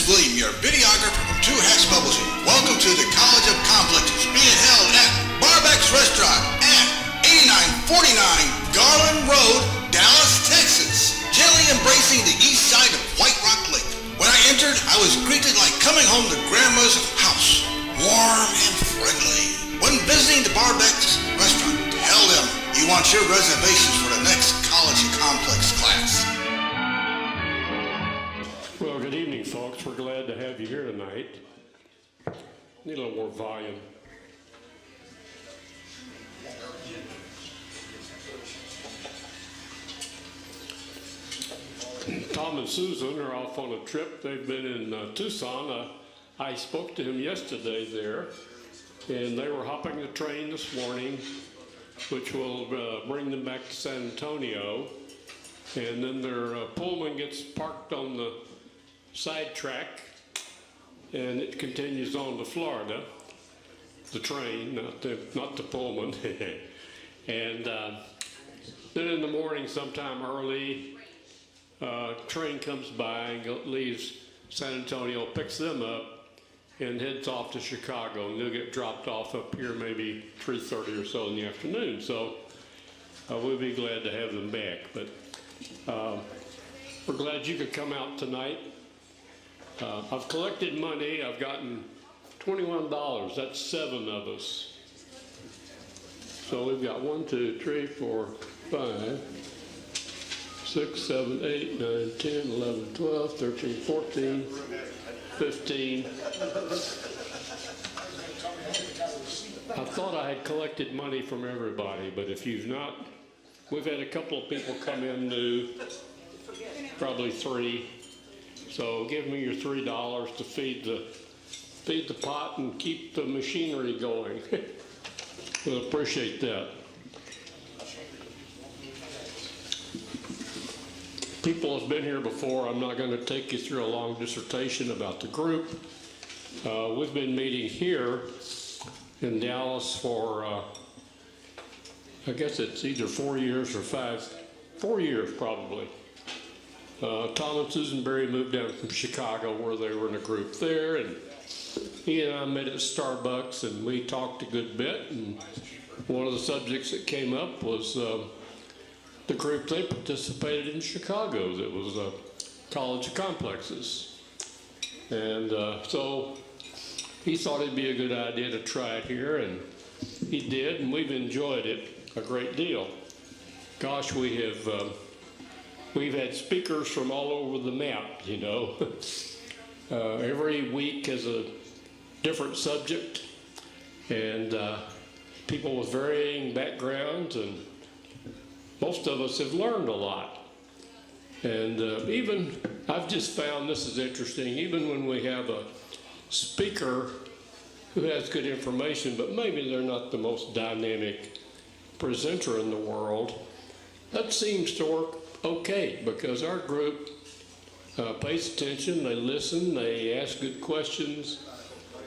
William, your videographer from Two Hats Publishing. Welcome to the College of Complexes, being held at Barbeck's Restaurant at 8949 Garland Road, Dallas, Texas. Gently embracing the east side of White Rock Lake. When I entered, I was greeted like coming home to Grandma's house, warm and friendly. When visiting the Barbeck's Restaurant, tell them you want your reservations for the next College of Complex class. Well, good evening, folks. We're glad to have you here tonight. Need a little more volume. Tom and Susan are off on a trip. They've been in Tucson. I spoke to him yesterday there, and they were hopping the train this morning, which will bring them back to San Antonio. And then their Pullman gets parked on the side track, and it continues on to Florida. The train, not the Pullman. And then in the morning, sometime early, train comes by and leaves San Antonio, picks them up, and heads off to Chicago. And they'll get dropped off up here maybe 3:30 or so in the afternoon. So we'll be glad to have them back. But we're glad you could come out tonight. I've collected money. I've gotten $21. That's 7 of us. So we've got 1, 2, 3, 4, 5, 6, 7, 8, 9, 10, 11, 12, 13, 14, 15. I thought I had collected money from everybody, but if you've not, we've had a couple of people come in new, probably 3. So give me your $3 to feed the pot and keep the machinery going. We'll appreciate that. People have been here before. I'm not going to take you through a long dissertation about the group. We've been meeting here in Dallas for, I guess it's either 4 years or 4 years probably. Tom and Susan Berry moved down from Chicago where they were in a group there, and he and I met at Starbucks and we talked a good bit, and one of the subjects that came up was the group they participated in Chicago that was College of Complexes. And so he thought it'd be a good idea to try it here, and he did, and we've enjoyed it a great deal. Gosh, we've had speakers from all over the map, you know. Every week is a different subject, and people with varying backgrounds, and most of us have learned a lot. And even, I've just found this is interesting, even when we have a speaker who has good information, but maybe they're not the most dynamic presenter in the world, that seems to work okay, because our group pays attention, they listen, they ask good questions,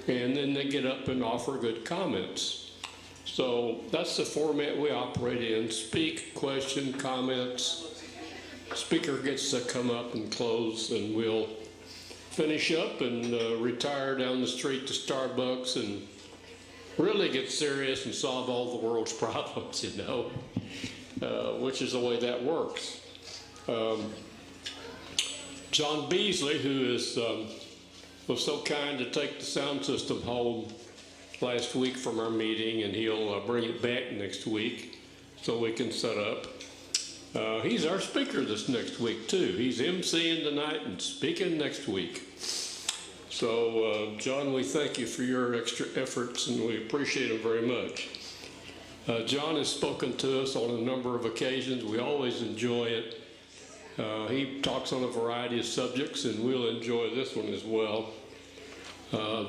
and then they get up and offer good comments. So that's the format we operate in: speak, question, comments. Speaker gets to come up and close, and we'll finish up and retire down the street to Starbucks and really get serious and solve all the world's problems, you know, which is the way that works. John Beasley, who was so kind to take the sound system home last week from our meeting, and he'll bring it back next week so we can set up. He's our speaker this next week too. He's emceeing tonight and speaking next week. So John, we thank you for your extra efforts, and we appreciate them very much. John has spoken to us on a number of occasions. We always enjoy it. He talks on a variety of subjects, and we'll enjoy this one as well.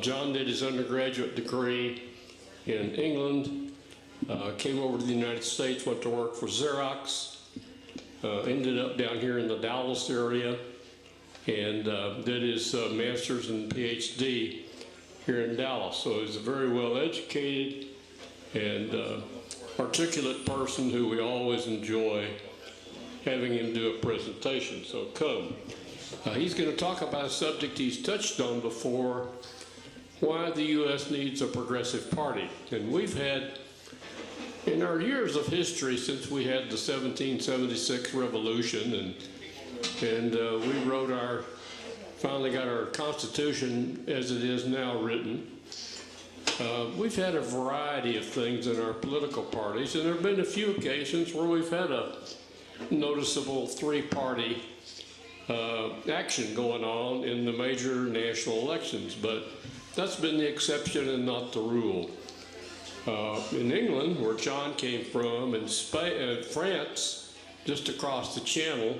John did his undergraduate degree in England, came over to the United States, went to work for Xerox, ended up down here in the Dallas area, and did his master's and PhD here in Dallas. So he's a very well educated and articulate person who we always enjoy having him do a presentation. So come. He's going to talk about a subject he's touched on before, why the U.S. needs a progressive party. And we've had, in our years of history since we had the 1776 revolution, and we wrote finally got our Constitution as it is now written, we've had a variety of things in our political parties, and there have been a few occasions where we've had a noticeable three-party action going on in the major national elections, but that's been the exception and not the rule. In England, where John came from, and France, just across the channel,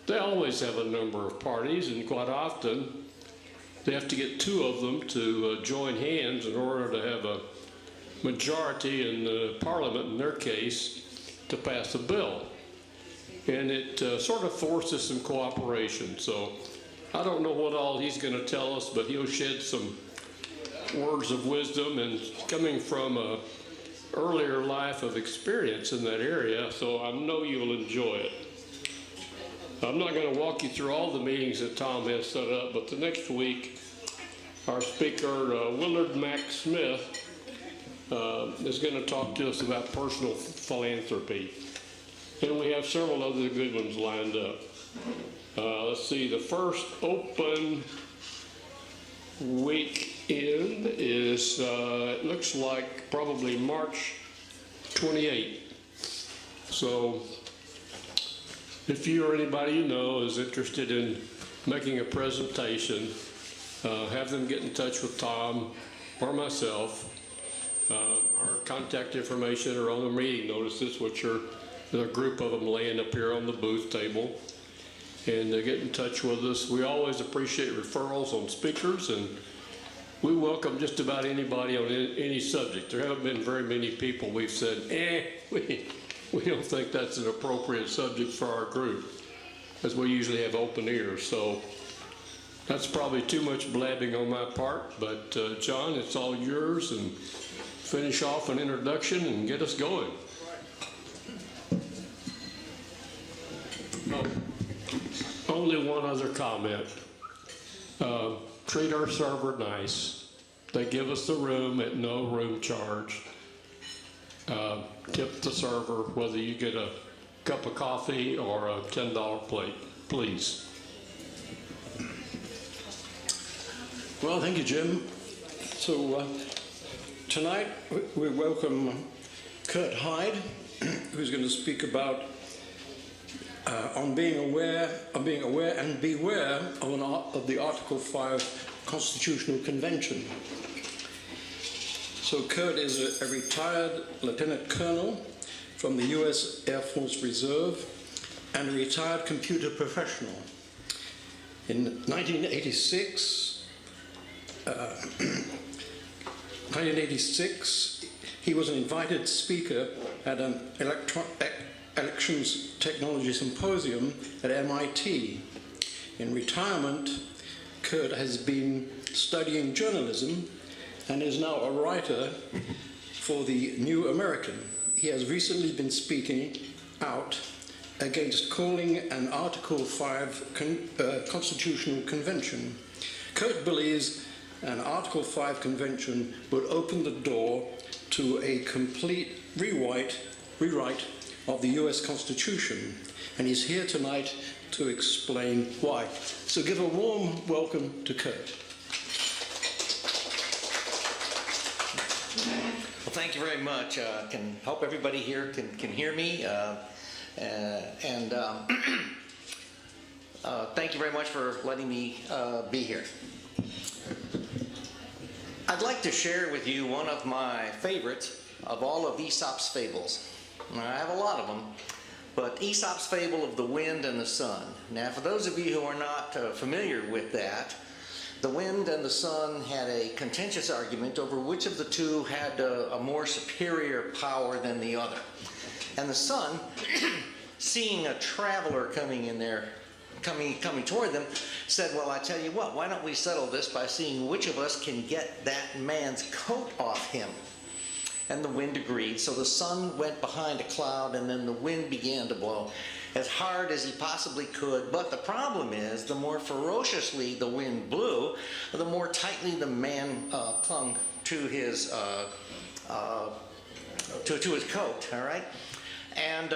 they always have a number of parties, and quite often they have to get two of them to join hands in order to have a majority in the parliament, in their case, to pass a bill. And it sort of forces some cooperation. So I don't know what all he's going to tell us, but he'll shed some words of wisdom, and coming from a earlier life of experience in that area, so I know you'll enjoy it. I'm not going to walk you through all the meetings that Tom has set up, but the next week, our speaker, Willard Mack Smith, is going to talk to us about personal philanthropy. And we have several other good ones lined up. Let's see, the first open weekend is, it looks like probably March 28th. So if you or anybody you know is interested in making a presentation, have them get in touch with Tom or myself. Our contact information are on the meeting notices, which are a group of them laying up here on the booth table. And get in touch with us. We always appreciate referrals on speakers, and we welcome just about anybody on any subject. There haven't been very many people we've said, we don't think that's an appropriate subject for our group, as we usually have open ears. So that's probably too much blabbing on my part, but John, it's all yours, and finish off an introduction and get us going. Only one other comment. Treat our server nice. They give us the room at no room charge. Tip the server, whether you get a cup of coffee or a $10 plate, please. Well, thank you, Jim. So tonight we welcome Kurt Hyde, who's going to speak about on being aware and beware of the Article 5 Constitutional Convention. So Kurt is a retired lieutenant colonel from the U.S. Air Force Reserve and a retired computer professional. In 1986, he was an invited speaker at an elections technology symposium at MIT. In retirement, Kurt has been studying journalism and is now a writer for the New American. He has recently been speaking out against calling an Article 5 constitutional convention. Kurt believes an Article 5 convention would open the door to a complete rewrite of the US Constitution, and he's here tonight to explain why. So give a warm welcome to Kurt. Well, thank you very much. Can hope everybody here can hear me, thank you very much for letting me be here. I'd like to share with you one of my favorites of all of Aesop's fables. I have a lot of them, but Aesop's fable of the wind and the sun. Now, for those of you who are not familiar with that, the wind and the sun had a contentious argument over which of the two had a more superior power than the other. And the sun, seeing a traveler coming in there, coming toward them, said, well, I tell you what, why don't we settle this by seeing which of us can get that man's coat off him? And the wind agreed. So the sun went behind a cloud, and then the wind began to blow. as hard as he possibly could. But the problem is, the more ferociously the wind blew, the more tightly the man clung to his to his coat. All right, and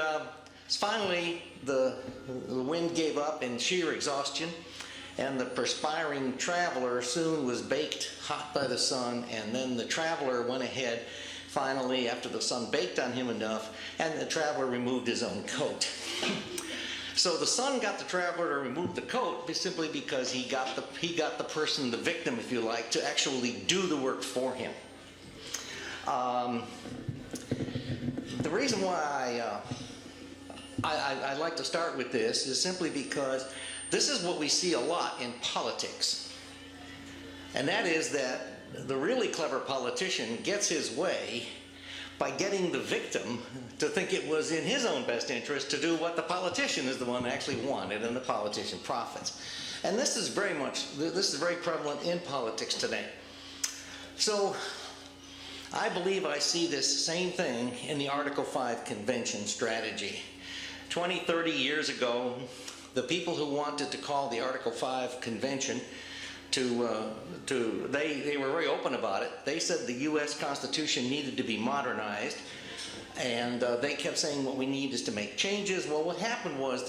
finally the wind gave up in sheer exhaustion, and the perspiring traveler soon was baked hot by the sun. And then the traveler went ahead, finally, after the sun baked on him enough, and the traveler removed his own coat. So the sun got the traveler to remove the coat simply because he got the person, the victim, if you like, to actually do the work for him. The reason why I like to start with this is simply because this is what we see a lot in politics. And that is that the really clever politician gets his way by getting the victim to think it was in his own best interest to do what the politician is the one that actually wanted, and the politician profits. And this is very prevalent in politics today. So I believe I see this same thing in the Article 5 convention strategy. 20, 30 years ago, the people who wanted to call the Article 5 convention they were very open about it. They said the U.S. Constitution needed to be modernized, and they kept saying what we need is to make changes. Well, what happened was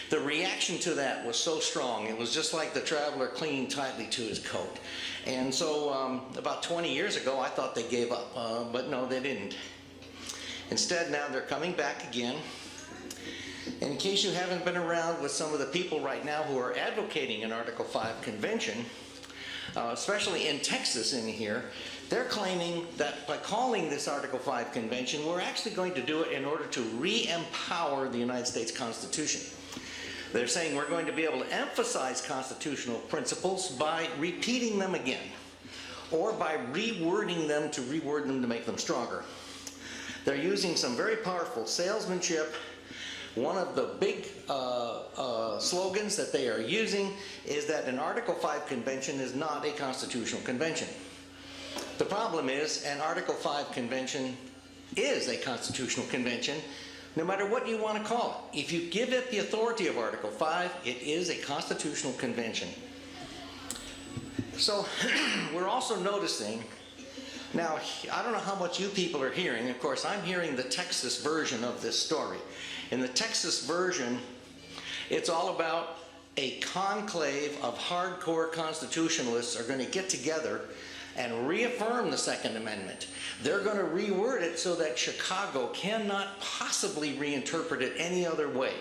the reaction to that was so strong. It was just like the traveler clinging tightly to his coat. And so about 20 years ago, I thought they gave up, but no, they didn't. Instead, now they're coming back again. And in case you haven't been around with some of the people right now who are advocating an Article 5 convention, especially in Texas in here, they're claiming that by calling this Article 5 convention, we're actually going to do it in order to re-empower the United States Constitution. They're saying we're going to be able to emphasize constitutional principles by repeating them again, or by reword them to make them stronger. They're using some very powerful salesmanship. One of the big slogans that they are using is that an Article 5 convention is not a constitutional convention. The problem is, an Article 5 convention is a constitutional convention, no matter what you want to call it. If you give it the authority of Article 5, it is a constitutional convention. So we're also noticing, now I don't know how much you people are hearing. Of course, I'm hearing the Texas version of this story. In the Texas version, it's all about a conclave of hardcore constitutionalists are going to get together and reaffirm the Second Amendment. They're going to reword it so that Chicago cannot possibly reinterpret it any other way.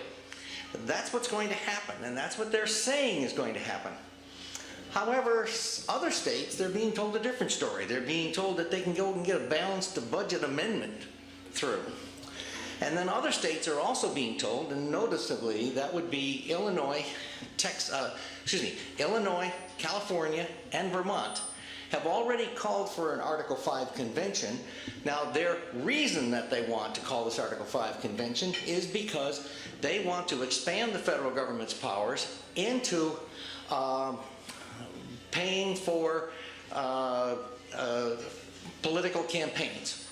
That's what's going to happen, and that's what they're saying is going to happen. However, other states, they're being told a different story. They're being told that they can go and get a balanced budget amendment through. And then other states are also being told, and noticeably, that would be Illinois, California, and Vermont, have already called for an Article 5 convention. Now, their reason that they want to call this Article 5 convention is because they want to expand the federal government's powers into paying for political campaigns.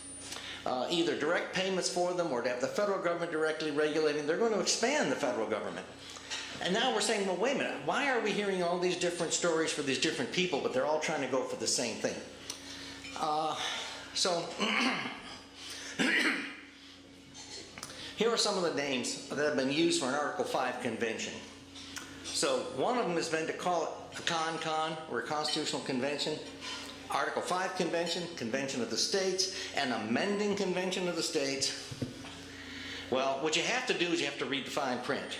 Either direct payments for them or to have the federal government directly regulating. They're going to expand the federal government. And now we're saying, well, wait a minute, why are we hearing all these different stories for these different people, but they're all trying to go for the same thing? Here are some of the names that have been used for an Article 5 convention. So one of them has been to call it a con, or a constitutional convention. Article 5 convention, convention of the states, and amending convention of the states. Well, what you have to do is you have to read the fine print.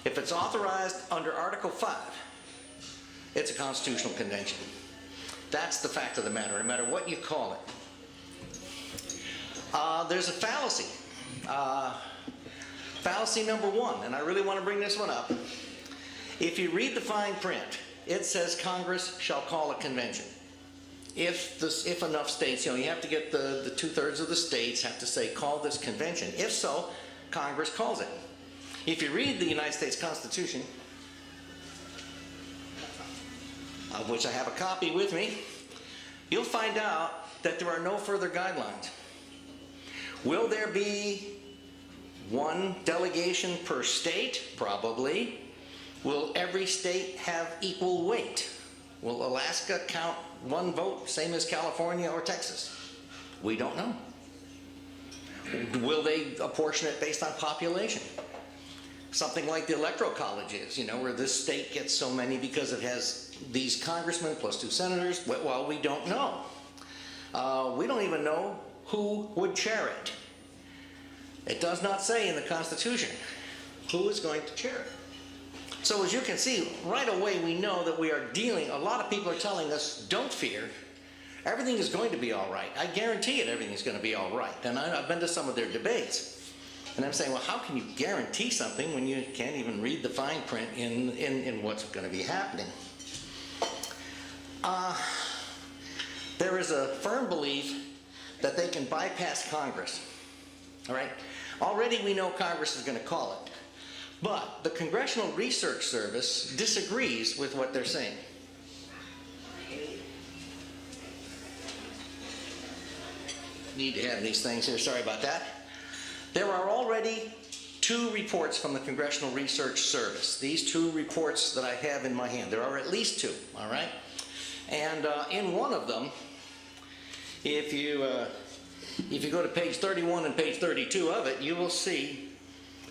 If it's authorized under Article 5, it's a constitutional convention. That's the fact of the matter, no matter what you call it. There's a fallacy. Fallacy number one, and I really want to bring this one up. If you read the fine print, it says Congress shall call a convention. If enough states, you have to get the 2/3 of the states have to say, call this convention. If so, Congress calls it. If you read the United States Constitution, of which I have a copy with me, you'll find out that there are no further guidelines. Will there be one delegation per state? Probably. Will every state have equal weight? Will Alaska count one vote, same as California or Texas? We don't know. Will they apportion it based on population? Something like the electoral college is, where this state gets so many because it has these congressmen plus 2 senators. Well, we don't know. We don't even know who would chair it. It does not say in the Constitution who is going to chair it. So as you can see, right away we know that we are dealing, a lot of people are telling us, don't fear, everything is going to be all right. I guarantee it, everything's going to be all right. And I've been to some of their debates, and I'm saying, well, how can you guarantee something when you can't even read the fine print in what's going to be happening? There is a firm belief that they can bypass Congress. All right? Already we know Congress is going to call it. But the Congressional Research Service disagrees with what they're saying. Need to have these things here, sorry about that. There are already 2 reports from the Congressional Research Service. These 2 reports that I have in my hand. There are at least 2, all right? And in one of them, if you go to page 31 and page 32 of it, you will see,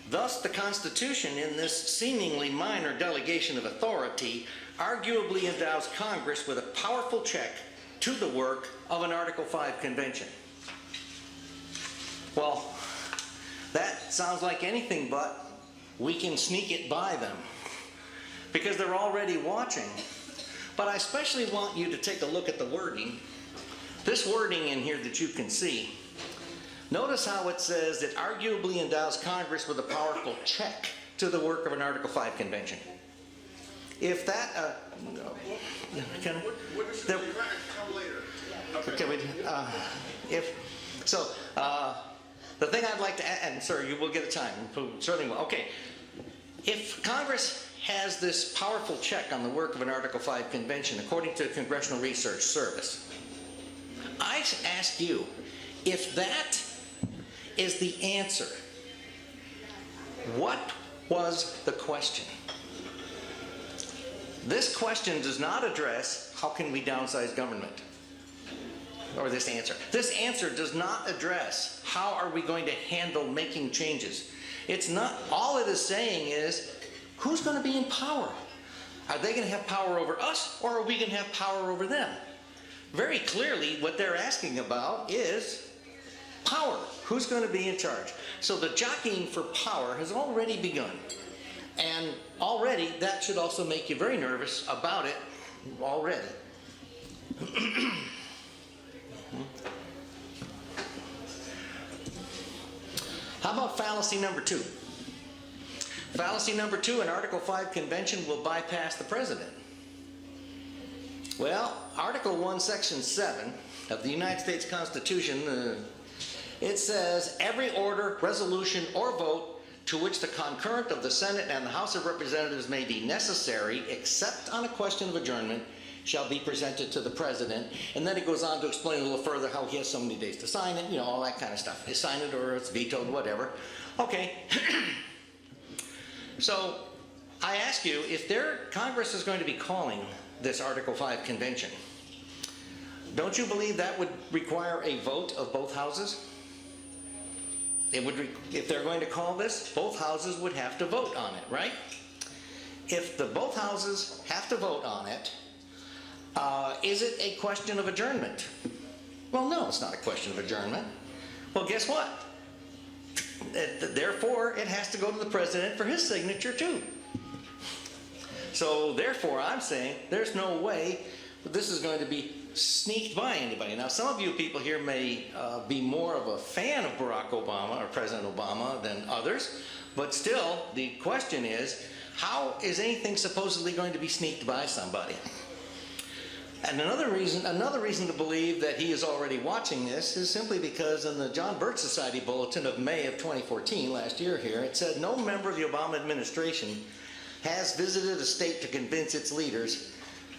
thus the Constitution in this seemingly minor delegation of authority arguably endows Congress with a powerful check to the work of an Article 5 convention. Well, that sounds like anything but we can sneak it by them, because they're already watching. But I especially want you to take a look at the wording. This wording in here that you can see. Notice how it says it arguably endows Congress with a powerful check to the work of an Article 5 convention. If that, the thing I'd like to add, and sir, you will get a time, certainly will. Okay, if Congress has this powerful check on the work of an Article 5 convention, according to the Congressional Research Service, I ask you, if that is the answer, what was the question? This question does not address how can we downsize government, or this answer. This answer does not address how are we going to handle making changes. It's not, all it is saying is, who's going to be in power? Are they going to have power over us, or are we going to have power over them? Very clearly, what they're asking about is power. Who's going to be in charge? So the jockeying for power has already begun. And already, that should also make you very nervous about it already. How about fallacy number 2? Fallacy number 2, an Article 5 convention will bypass the president. Well, Article 1, Section 7 of the United States Constitution, it says, every order, resolution, or vote to which the concurrent of the Senate and the House of Representatives may be necessary, except on a question of adjournment, shall be presented to the president. And then it goes on to explain a little further how he has so many days to sign it, all that kind of stuff. They sign it or it's vetoed, whatever. Okay. So I ask you, if Congress is going to be calling this Article 5 convention, don't you believe that would require a vote of both houses? It would, if they're going to call this, both houses would have to vote on it, right? If both houses have to vote on it, is it a question of adjournment? Well, no, it's not a question of adjournment. Well, guess what? Therefore, it has to go to the president for his signature too. So therefore, I'm saying there's no way that this is going to be sneaked by anybody. Now, some of you people here may be more of a fan of Barack Obama or President Obama than others, but still, the question is, how is anything supposedly going to be sneaked by somebody? And another reason to believe that he is already watching this is simply because in the John Birch Society Bulletin of May of 2014, last year here, it said no member of the Obama administration has visited a state to convince its leaders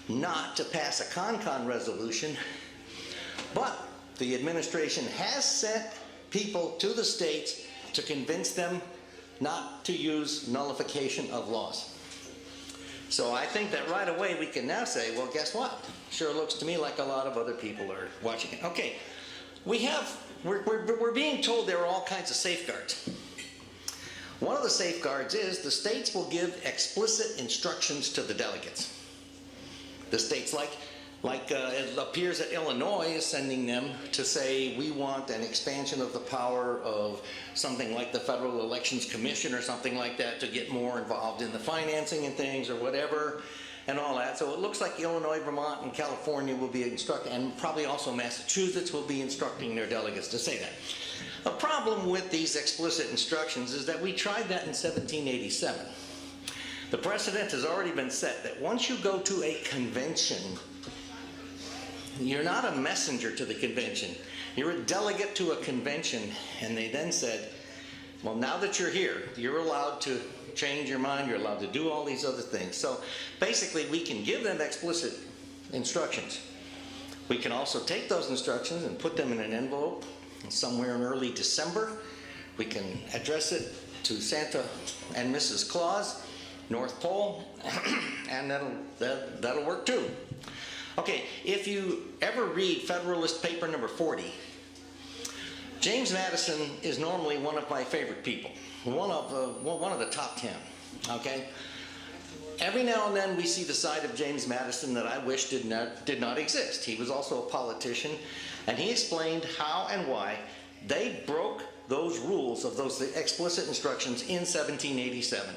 not to pass a con resolution, but the administration has sent people to the states to convince them not to use nullification of laws. So I think that right away we can now say, well, guess what? Sure looks to me like a lot of other people are watching it. Okay, we're being told there are all kinds of safeguards. One of the safeguards is the states will give explicit instructions to the delegates. The states, like it appears that Illinois is sending them to say, we want an expansion of the power of something like the Federal Elections Commission or something like that to get more involved in the financing and things or whatever and all that. So it looks like Illinois, Vermont, and California will be instructing, and probably also Massachusetts will be instructing their delegates to say that. A problem with these explicit instructions is that we tried that in 1787. The precedent has already been set that once you go to a convention, you're not a messenger to the convention. You're a delegate to a convention. And they then said, well, now that you're here, you're allowed to change your mind. You're allowed to do all these other things. So basically, we can give them explicit instructions. We can also take those instructions and put them in an envelope somewhere in early December. We can address it to Santa and Mrs. Claus, North Pole, and that'll work too. Okay, if you ever read Federalist Paper number 40, James Madison is normally one of my favorite people, one of the top 10. Okay, every now and then we see the side of James Madison that I wish did not exist. He was also a politician, and he explained how and why they broke those rules of those explicit instructions in 1787.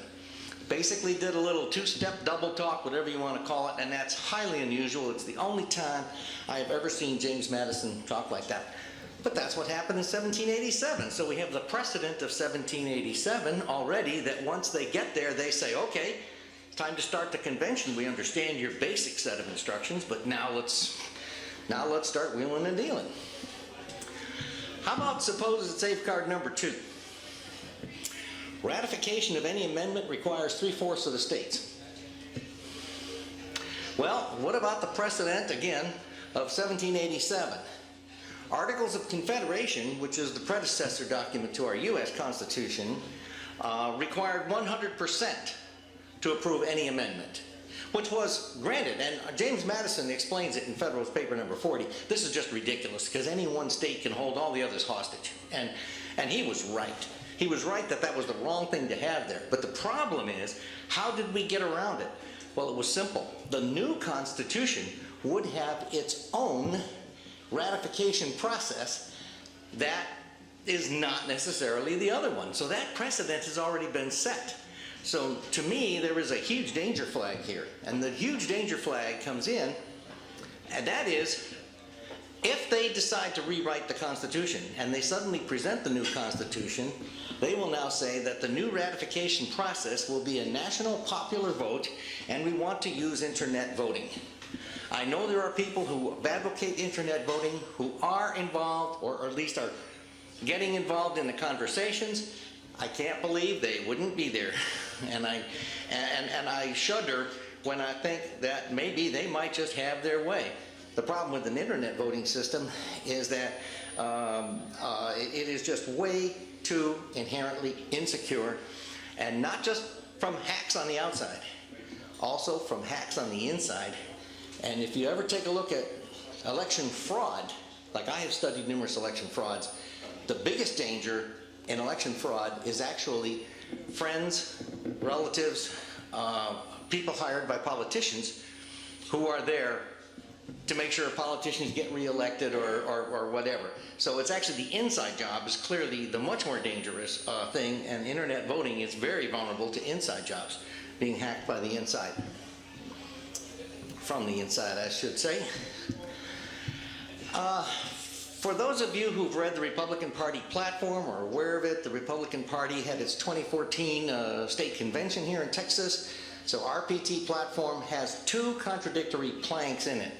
Basically did a little two-step double talk, whatever you want to call it, and that's highly unusual. It's the only time I have ever seen James Madison talk like that. But that's what happened in 1787. So we have the precedent of 1787 already, that once they get there, they say, okay, it's time to start the convention. We understand your basic set of instructions, but now let's start wheeling and dealing. How about supposed safeguard number 2? Ratification of any amendment requires 3/4 of the states. Well, what about the precedent, again, of 1787? Articles of Confederation, which is the predecessor document to our U.S. Constitution, required 100% to approve any amendment, which was granted. And James Madison explains it in Federalist Paper number 40. This is just ridiculous, because any one state can hold all the others hostage. And he was right. He was right that that was the wrong thing to have there. But the problem is, how did we get around it? Well, it was simple. The new Constitution would have its own ratification process that is not necessarily the other one. So that precedent has already been set. So to me, there is a huge danger flag here. And the huge danger flag comes in, and that is, if they decide to rewrite the Constitution and they suddenly present the new Constitution, they will now say that the new ratification process will be a national popular vote, and we want to use internet voting. I know there are people who advocate internet voting who are involved, or at least are getting involved in the conversations. I can't believe they wouldn't be there. And I shudder when I think that maybe they might just have their way. The problem with an internet voting system is that it is just way too inherently insecure, and not just from hacks on the outside, also from hacks on the inside. And if you ever take a look at election fraud, like I have studied numerous election frauds, the biggest danger in election fraud is actually friends, relatives, people hired by politicians who are there to make sure politicians get reelected or whatever. So it's actually the inside job is clearly the much more dangerous thing, and internet voting is very vulnerable to inside jobs, being hacked by the inside. From the inside, I should say. For those of you who've read the Republican Party platform or are aware of it, the Republican Party had its 2014 state convention here in Texas. So our PT platform has 2 contradictory planks in it.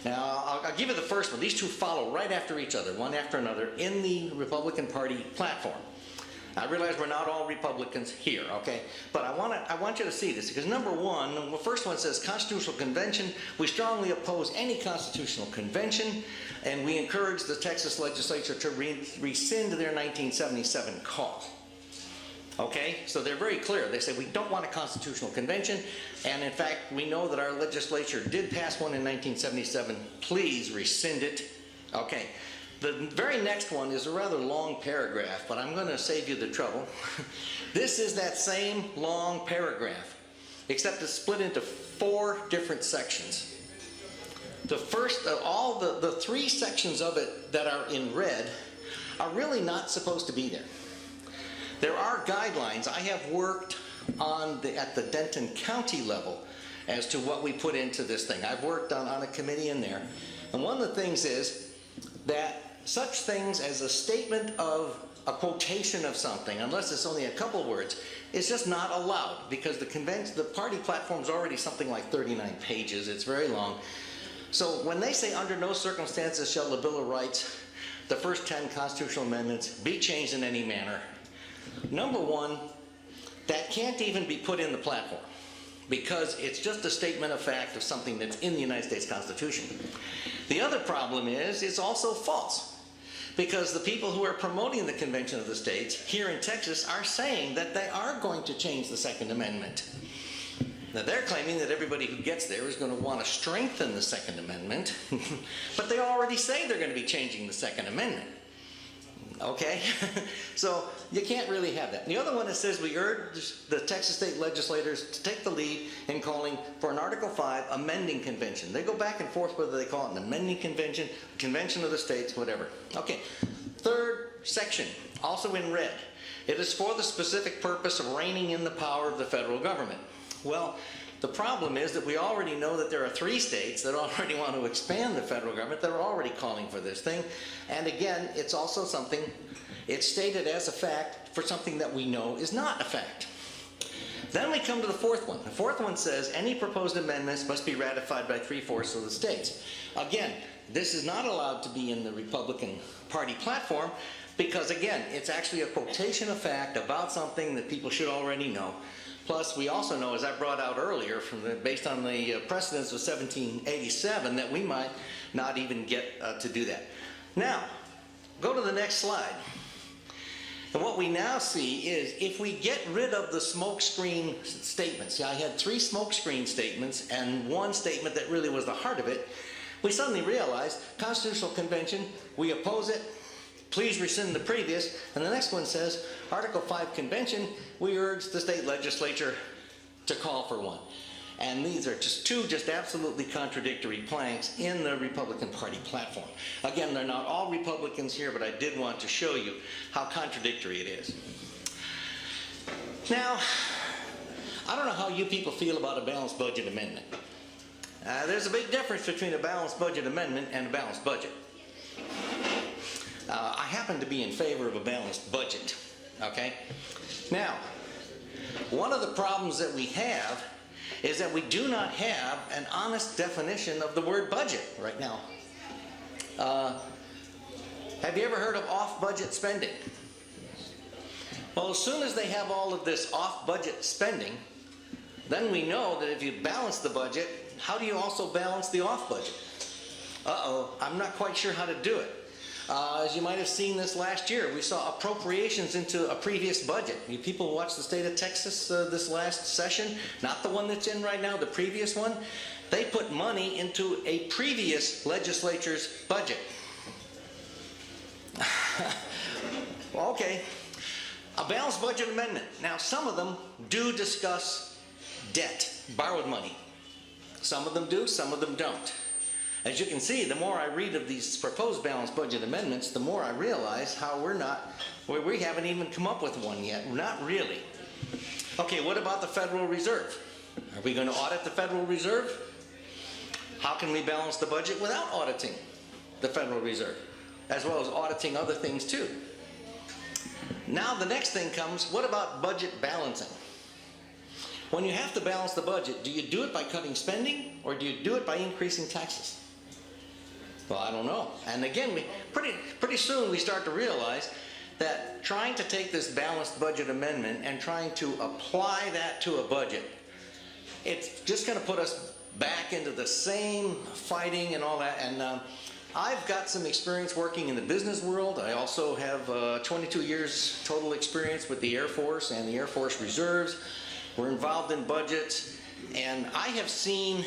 Now, I'll give you the first one. These 2 follow right after each other, one after another, in the Republican Party platform. I realize we're not all Republicans here, okay? But I want you to see this, because number 1, the first one says, Constitutional Convention. We strongly oppose any constitutional convention, and we encourage the Texas legislature to rescind their 1977 call. Okay, so they're very clear. They say we don't want a constitutional convention, and in fact, we know that our legislature did pass one in 1977. Please rescind it. Okay, the very next one is a rather long paragraph, but I'm going to save you the trouble. This is that same long paragraph, except it's split into 4 different sections. The first of all, the 3 sections of it that are in red are really not supposed to be there. There are guidelines. I have worked at the Denton County level as to what we put into this thing. I've worked on a committee in there. And one of the things is that such things as a statement of a quotation of something, unless it's only a couple words, is just not allowed, because the party platform is already something like 39 pages. It's very long. So when they say under no circumstances shall the Bill of Rights, the first 10 constitutional amendments, be changed in any manner, number one, that can't even be put in the platform, because it's just a statement of fact of something that's in the United States Constitution. The other problem is it's also false, because the people who are promoting the Convention of the States here in Texas are saying that they are going to change the Second Amendment. Now, they're claiming that everybody who gets there is going to want to strengthen the Second Amendment, but they already say they're going to be changing the Second Amendment. Okay? So you can't really have that. The other one, it says we urge the Texas state legislators to take the lead in calling for an Article 5 amending convention. They go back and forth whether they call it an amending convention, convention of the states, whatever. Okay. Third section, also in red. It is for the specific purpose of reining in the power of the federal government. Well, the problem is that we already know that there are 3 states that already want to expand the federal government. They're already calling for this thing. And again, it's also something, it's stated as a fact for something that we know is not a fact. Then we come to the 4th one. The 4th one says any proposed amendments must be ratified by 3/4 of the states. Again, this is not allowed to be in the Republican Party platform, because again, it's actually a quotation of fact about something that people should already know. Plus, we also know, as I brought out earlier, based on the precedents of 1787, that we might not even get to do that. Now, go to the next slide. And what we now see is, if we get rid of the smokescreen statements, I had 3 smokescreen statements and 1 statement that really was the heart of it, we suddenly realized, Constitutional Convention, we oppose it, please rescind the previous, and the next one says, Article 5 Convention, we urge the state legislature to call for one. And these are just 2 absolutely contradictory planks in the Republican Party platform. Again, they're not all Republicans here, but I did want to show you how contradictory it is. Now, I don't know how you people feel about a balanced budget amendment. There's a big difference between a balanced budget amendment and a balanced budget. I happen to be in favor of a balanced budget, okay? Now, one of the problems that we have is that we do not have an honest definition of the word budget right now. Have you ever heard of off-budget spending? Well, as soon as they have all of this off-budget spending, then we know that if you balance the budget, how do you also balance the off-budget? Uh-oh, I'm not quite sure how to do it. As you might have seen this last year, we saw appropriations into a previous budget. You people watched the state of Texas this last session, not the one that's in right now, the previous one. They put money into a previous legislature's budget. Well, okay, a balanced budget amendment. Now, some of them do discuss debt, borrowed money. Some of them do, some of them don't. As you can see, the more I read of these proposed balanced budget amendments, the more I realize how we haven't even come up with one yet. Not really. Okay, what about the Federal Reserve? Are we going to audit the Federal Reserve? How can we balance the budget without auditing the Federal Reserve, as well as auditing other things too? Now the next thing comes, what about budget balancing? When you have to balance the budget, do you do it by cutting spending, or do you do it by increasing taxes? Well, I don't know. And again, pretty soon we start to realize that trying to take this balanced budget amendment and trying to apply that to a budget, it's just going to put us back into the same fighting and all that. And I've got some experience working in the business world. I also have 22 years total experience with the Air Force and the Air Force Reserves. We're involved in budgets, and I have seen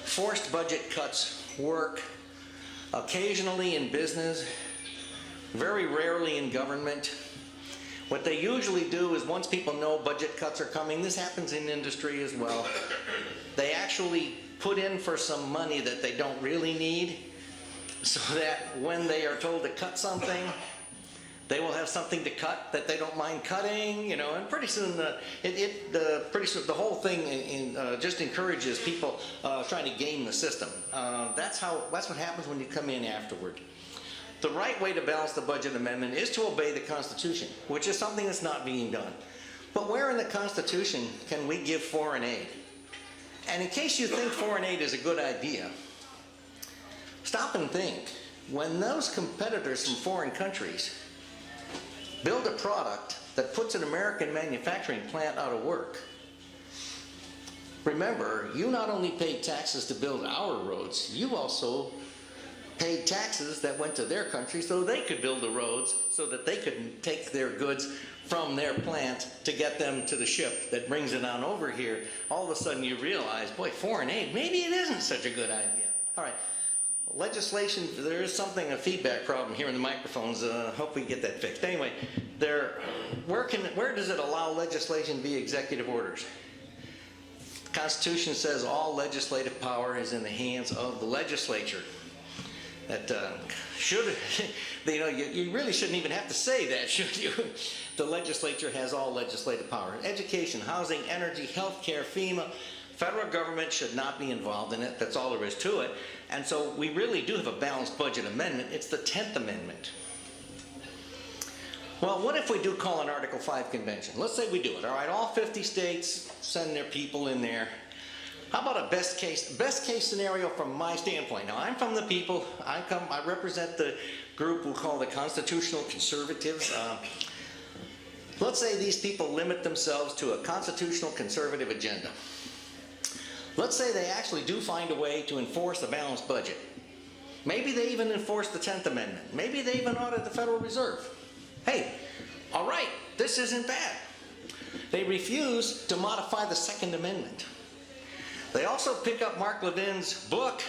forced budget cuts work occasionally in business, very rarely in government. What they usually do is once people know budget cuts are coming, this happens in industry as well, they actually put in for some money that they don't really need, so that when they are told to cut something, they will have something to cut that they don't mind cutting, you know, and pretty soon, pretty soon the whole thing just encourages people trying to game the system. That's what happens when you come in afterward. The right way to balance the budget amendment is to obey the Constitution, which is something that's not being done. But where in the Constitution can we give foreign aid? And in case you think foreign aid is a good idea, stop and think. When those competitors from foreign countries build a product that puts an American manufacturing plant out of work, remember, you not only paid taxes to build our roads, you also paid taxes that went to their country so they could build the roads so that they could take their goods from their plant to get them to the ship that brings it on over here. All of a sudden you realize, boy, foreign aid, maybe it isn't such a good idea. All right, legislation, there is a feedback problem here in the microphones. Hope we get that fixed. Anyway, where does it allow legislation to be executive orders? The Constitution says all legislative power is in the hands of the legislature. That should, you know, you really shouldn't even have to say that, should you? The legislature has all legislative power. Education, housing, energy, healthcare, FEMA, federal government should not be involved in it. That's all there is to it. And so we really do have a balanced budget amendment. It's the 10th Amendment. Well, what if we do call an Article 5 convention? Let's say we do it, all right? All 50 states send their people in there. How about a best case scenario from my standpoint? Now, I'm from the people. I represent the group we'll call the Constitutional Conservatives. Let's say these people limit themselves to a constitutional conservative agenda. Let's say they actually do find a way to enforce a balanced budget. Maybe they even enforce the 10th Amendment. Maybe they even audit the Federal Reserve. Hey, all right, this isn't bad. They refuse to modify the Second Amendment. They also pick up Mark Levin's book,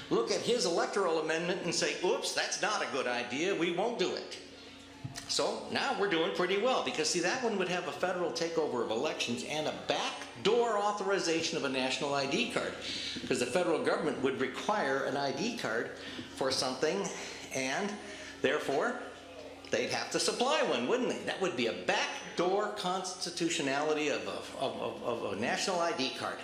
look at his electoral amendment and say, oops, that's not a good idea, we won't do it. So now we're doing pretty well, because see, that one would have a federal takeover of elections and a backdoor authorization of a national ID card, because the federal government would require an ID card for something, and therefore they'd have to supply one, wouldn't they? That would be a backdoor constitutionality of a national ID card.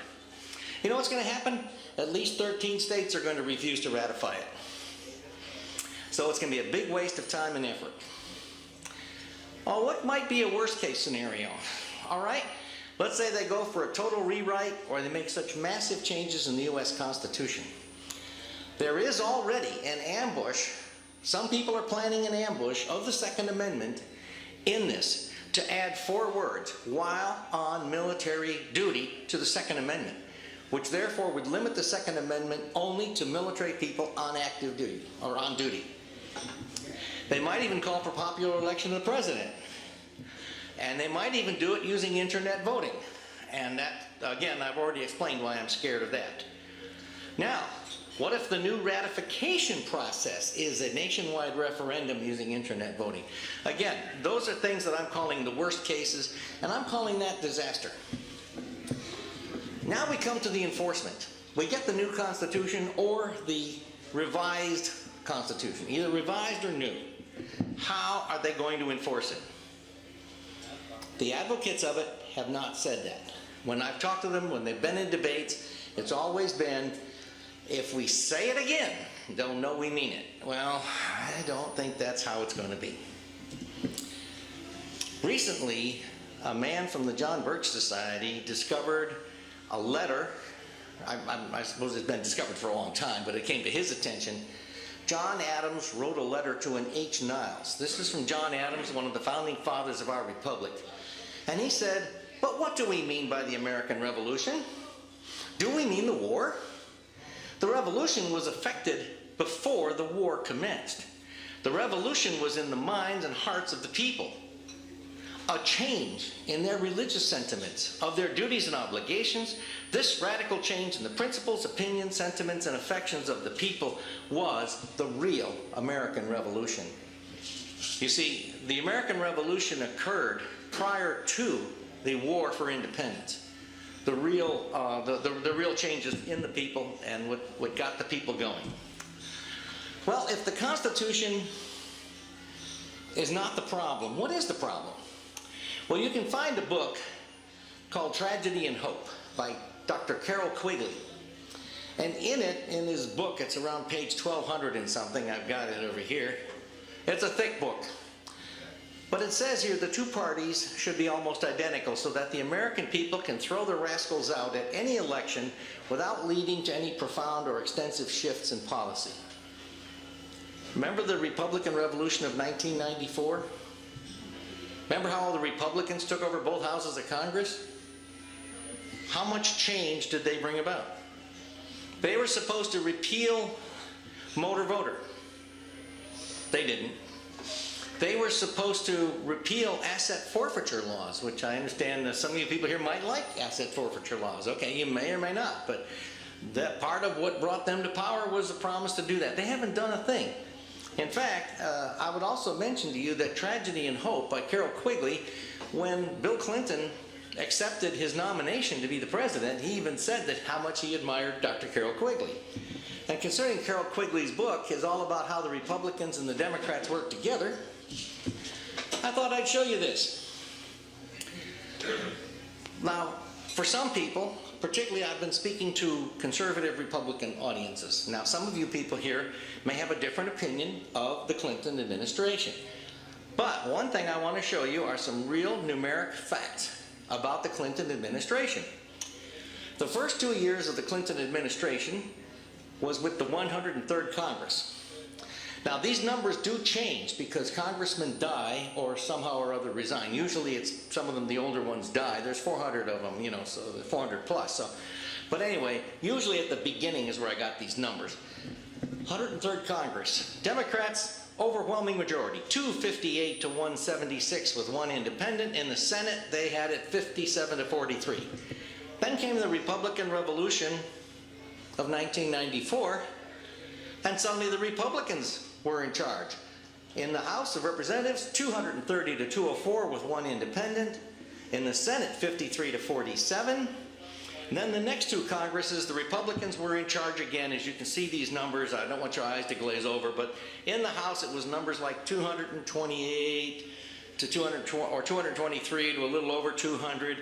You know what's going to happen? At least 13 states are going to refuse to ratify it. So it's going to be a big waste of time and effort. Oh, what might be a worst case scenario? All right, let's say they go for a total rewrite, or they make such massive changes in the U.S. Constitution. There is already an ambush. Some people are planning an ambush of the Second Amendment in this to add 4 words, while on military duty, to the Second Amendment, which therefore would limit the Second Amendment only to military people on active duty, or on duty. They might even call for popular election of the president. And they might even do it using internet voting. And that, again, I've already explained why I'm scared of that. Now, what if the new ratification process is a nationwide referendum using internet voting? Again, those are things that I'm calling the worst cases, and I'm calling that disaster. Now we come to the enforcement. We get the new Constitution or the revised Constitution, either revised or new. How are they going to enforce it? The advocates of it have not said that. When I've talked to them, when they've been in debates, it's always been, if we say it again, they'll know we mean it. Well, I don't think that's how it's going to be. Recently, a man from the John Birch Society discovered a letter. I suppose it's been discovered for a long time, but it came to his attention. John Adams wrote a letter to an H. Niles. This is from John Adams, one of the founding fathers of our republic. And he said, but what do we mean by the American Revolution? Do we mean the war? The revolution was effected before the war commenced. The revolution was in the minds and hearts of the people. A change in their religious sentiments, of their duties and obligations. This radical change in the principles, opinions, sentiments, and affections of the people was the real American Revolution. You see, the American Revolution occurred prior to the War for Independence. The real changes in the people and what got the people going. Well, if the Constitution is not the problem, what is the problem? Well, you can find a book called Tragedy and Hope by Dr. Carroll Quigley. And in it, in his book, it's around page 1200 and something, I've got it over here. It's a thick book. But it says here the two parties should be almost identical so that the American people can throw the rascals out at any election without leading to any profound or extensive shifts in policy. Remember the Republican Revolution of 1994? Remember how all the Republicans took over both houses of Congress? How much change did they bring about? They were supposed to repeal motor voter. They didn't. They were supposed to repeal asset forfeiture laws, which I understand some of you people here might like asset forfeiture laws. Okay, you may or may not, but that part of what brought them to power was the promise to do that. They haven't done a thing. In fact, I would also mention to you that Tragedy and Hope by Carroll Quigley, when Bill Clinton accepted his nomination to be the president, he even said that how much he admired Dr. Carroll Quigley. And concerning Carroll Quigley's book is all about how the Republicans and the Democrats work together. I thought I'd show you this. Now, for some people, particularly I've been speaking to conservative Republican audiences. Now, some of you people here may have a different opinion of the Clinton administration. But one thing I want to show you are some real numeric facts about the Clinton administration. The first 2 years of the Clinton administration was with the 103rd Congress. Now, these numbers do change because congressmen die or somehow or other resign. Usually it's some of them, the older ones, die. There's 400 of them, you know, so 400 plus. So, but anyway, usually at the beginning is where I got these numbers. 103rd Congress. Democrats, overwhelming majority, 258 to 176 with one independent. In the Senate, they had it 57 to 43. Then came the Republican Revolution of 1994, and suddenly the Republicans were in charge. In the House of Representatives, 230 to 204 with one independent. In the Senate, 53 to 47. And then the next two Congresses, the Republicans were in charge again. As you can see these numbers, I don't want your eyes to glaze over, but in the House it was numbers like 228 to 220, or 223 to a little over 200.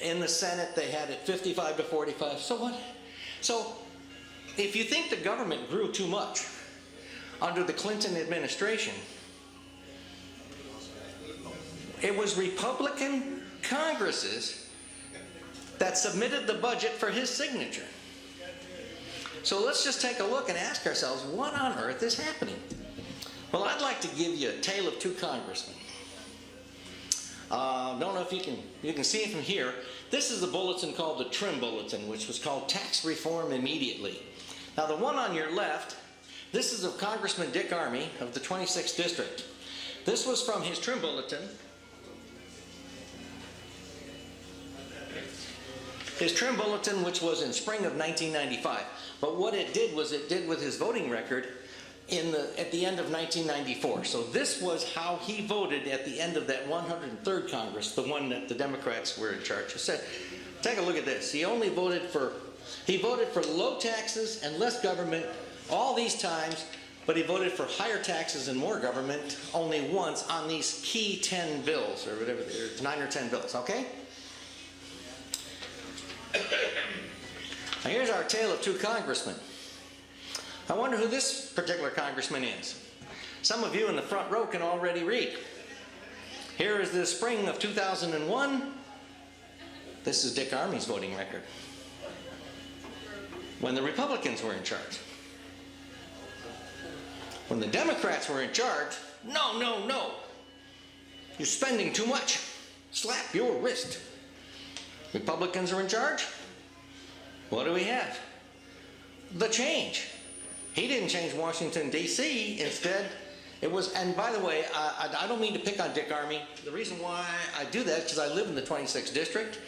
In the Senate they had it 55 to 45. So what? So if you think the government grew too much under the Clinton administration, it was Republican Congresses that submitted the budget for his signature. So let's just take a look and ask ourselves, what on earth is happening? Well, I'd like to give you a tale of two congressmen. Don't know if you can see it from here. This is a bulletin called the Trim Bulletin, which was called Tax Reform Immediately. Now the one on your left, this is of Congressman Dick Armey of the 26th District. This was from his Trim Bulletin. His Trim Bulletin, which was in spring of 1995. But what it did was it did with his voting record at the end of 1994. So this was how he voted at the end of that 103rd Congress, the one that the Democrats were in charge. He said, take a look at this. He voted for low taxes and less government all these times, but he voted for higher taxes and more government only once on these key 10 bills, or whatever, 9 or 10 bills, okay? Now here's our tale of two congressmen. I wonder who this particular congressman is. Some of you in the front row can already read. Here is the spring of 2001. This is Dick Armey's voting record, when the Republicans were in charge. When the Democrats were in charge, no, no, no. You're spending too much. Slap your wrist. Republicans are in charge. What do we have? The change. He didn't change Washington, D.C. Instead, it was, and by the way, I don't mean to pick on Dick Armey. The reason why I do that is because I live in the 26th district,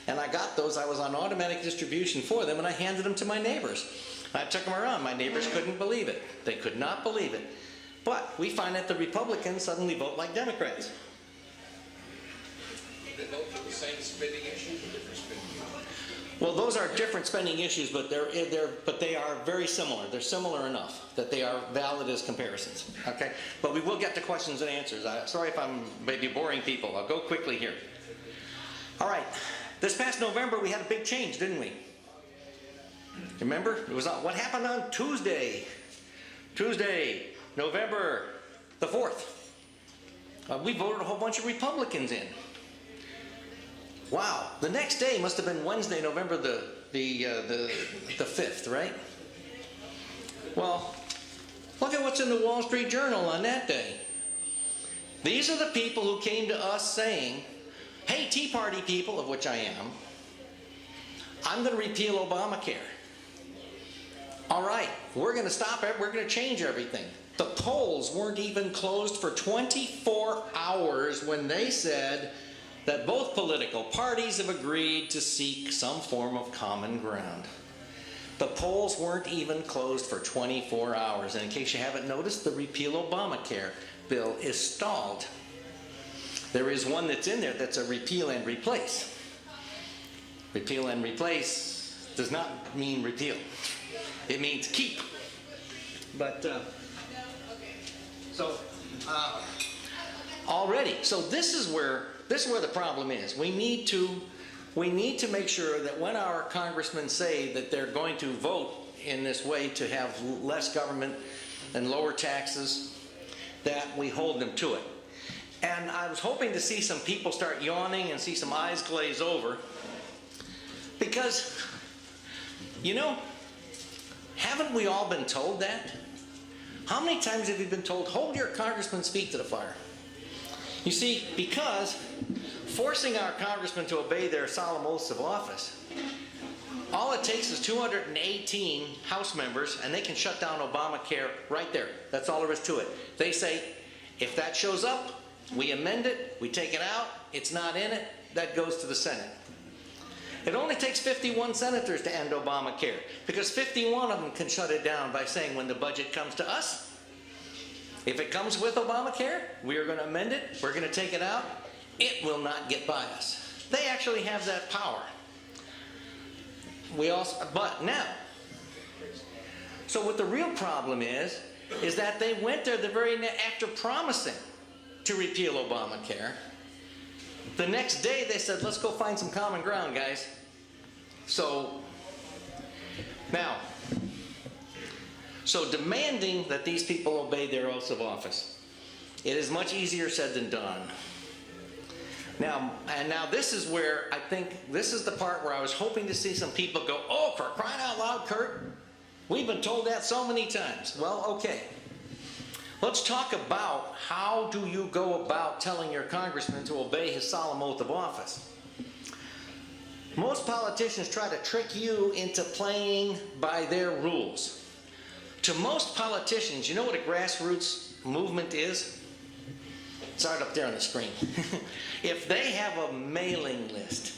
and I got those. I was on automatic distribution for them, and I handed them to my neighbors. I took them around. My neighbors couldn't believe it. They could not believe it. But we find that the Republicans suddenly vote like Democrats. They vote for the same spending issues or different spending issues? Well, those are different spending issues, but they are very similar. They're similar enough that they are valid as comparisons. Okay, but we will get to questions and answers. Sorry if I'm maybe boring people. I'll go quickly here. All right, this past November we had a big change, didn't we? Remember, it was what happened on Tuesday, November the 4th. We voted a whole bunch of Republicans in. Wow, the next day must have been Wednesday, November the 5th, right? Well, look at what's in the Wall Street Journal on that day. These are the people who came to us saying, hey, Tea Party people, of which I am, I'm going to repeal Obamacare. All right, we're going to stop it. We're going to change everything. The polls weren't even closed for 24 hours when they said that both political parties have agreed to seek some form of common ground. The polls weren't even closed for 24 hours. And in case you haven't noticed, the repeal Obamacare bill is stalled. There is one that's in there that's a repeal and replace. Repeal and replace does not mean repeal. It means keep. But, already, so this is where the problem is. We need to make sure that when our congressmen say that they're going to vote in this way to have less government and lower taxes, that we hold them to it. And I was hoping to see some people start yawning and see some eyes glaze over, because, you know, haven't we all been told that? How many times have you been told, hold your congressman's feet to the fire? You see, because forcing our congressmen to obey their solemn oaths of office, all it takes is 218 House members, and they can shut down Obamacare right there. That's all there is to it. They say, if that shows up, we amend it, we take it out, it's not in it, that goes to the Senate. It only takes 51 senators to end Obamacare, because 51 of them can shut it down by saying, when the budget comes to us, if it comes with Obamacare, we are going to amend it, we're going to take it out, it will not get by us. They actually have that power. But now, so what the real problem is that they went there after promising to repeal Obamacare. The next day they said, let's go find some common ground, guys. So demanding that these people obey their oaths of office, it is much easier said than done. Now this is where I think, this is the part where I was hoping to see some people go, oh, for crying out loud, Kurt, we've been told that so many times. Well, okay. Let's talk about how do you go about telling your congressman to obey his solemn oath of office. Most politicians try to trick you into playing by their rules. To most politicians, you know what a grassroots movement is? It's right up there on the screen. If they have a mailing list,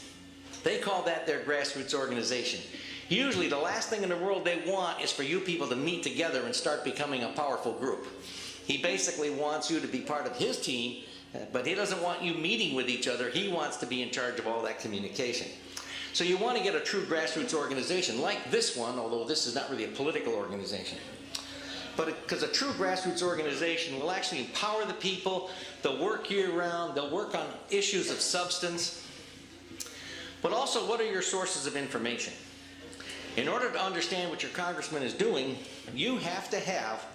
they call that their grassroots organization. Usually the last thing in the world they want is for you people to meet together and start becoming a powerful group. He basically wants you to be part of his team, but he doesn't want you meeting with each other. He wants to be in charge of all that communication. So you want to get a true grassroots organization like this one, although this is not really a political organization. But because a true grassroots organization will actually empower the people, they'll work year-round, they'll work on issues of substance. But also, what are your sources of information? In order to understand what your congressman is doing, you have to have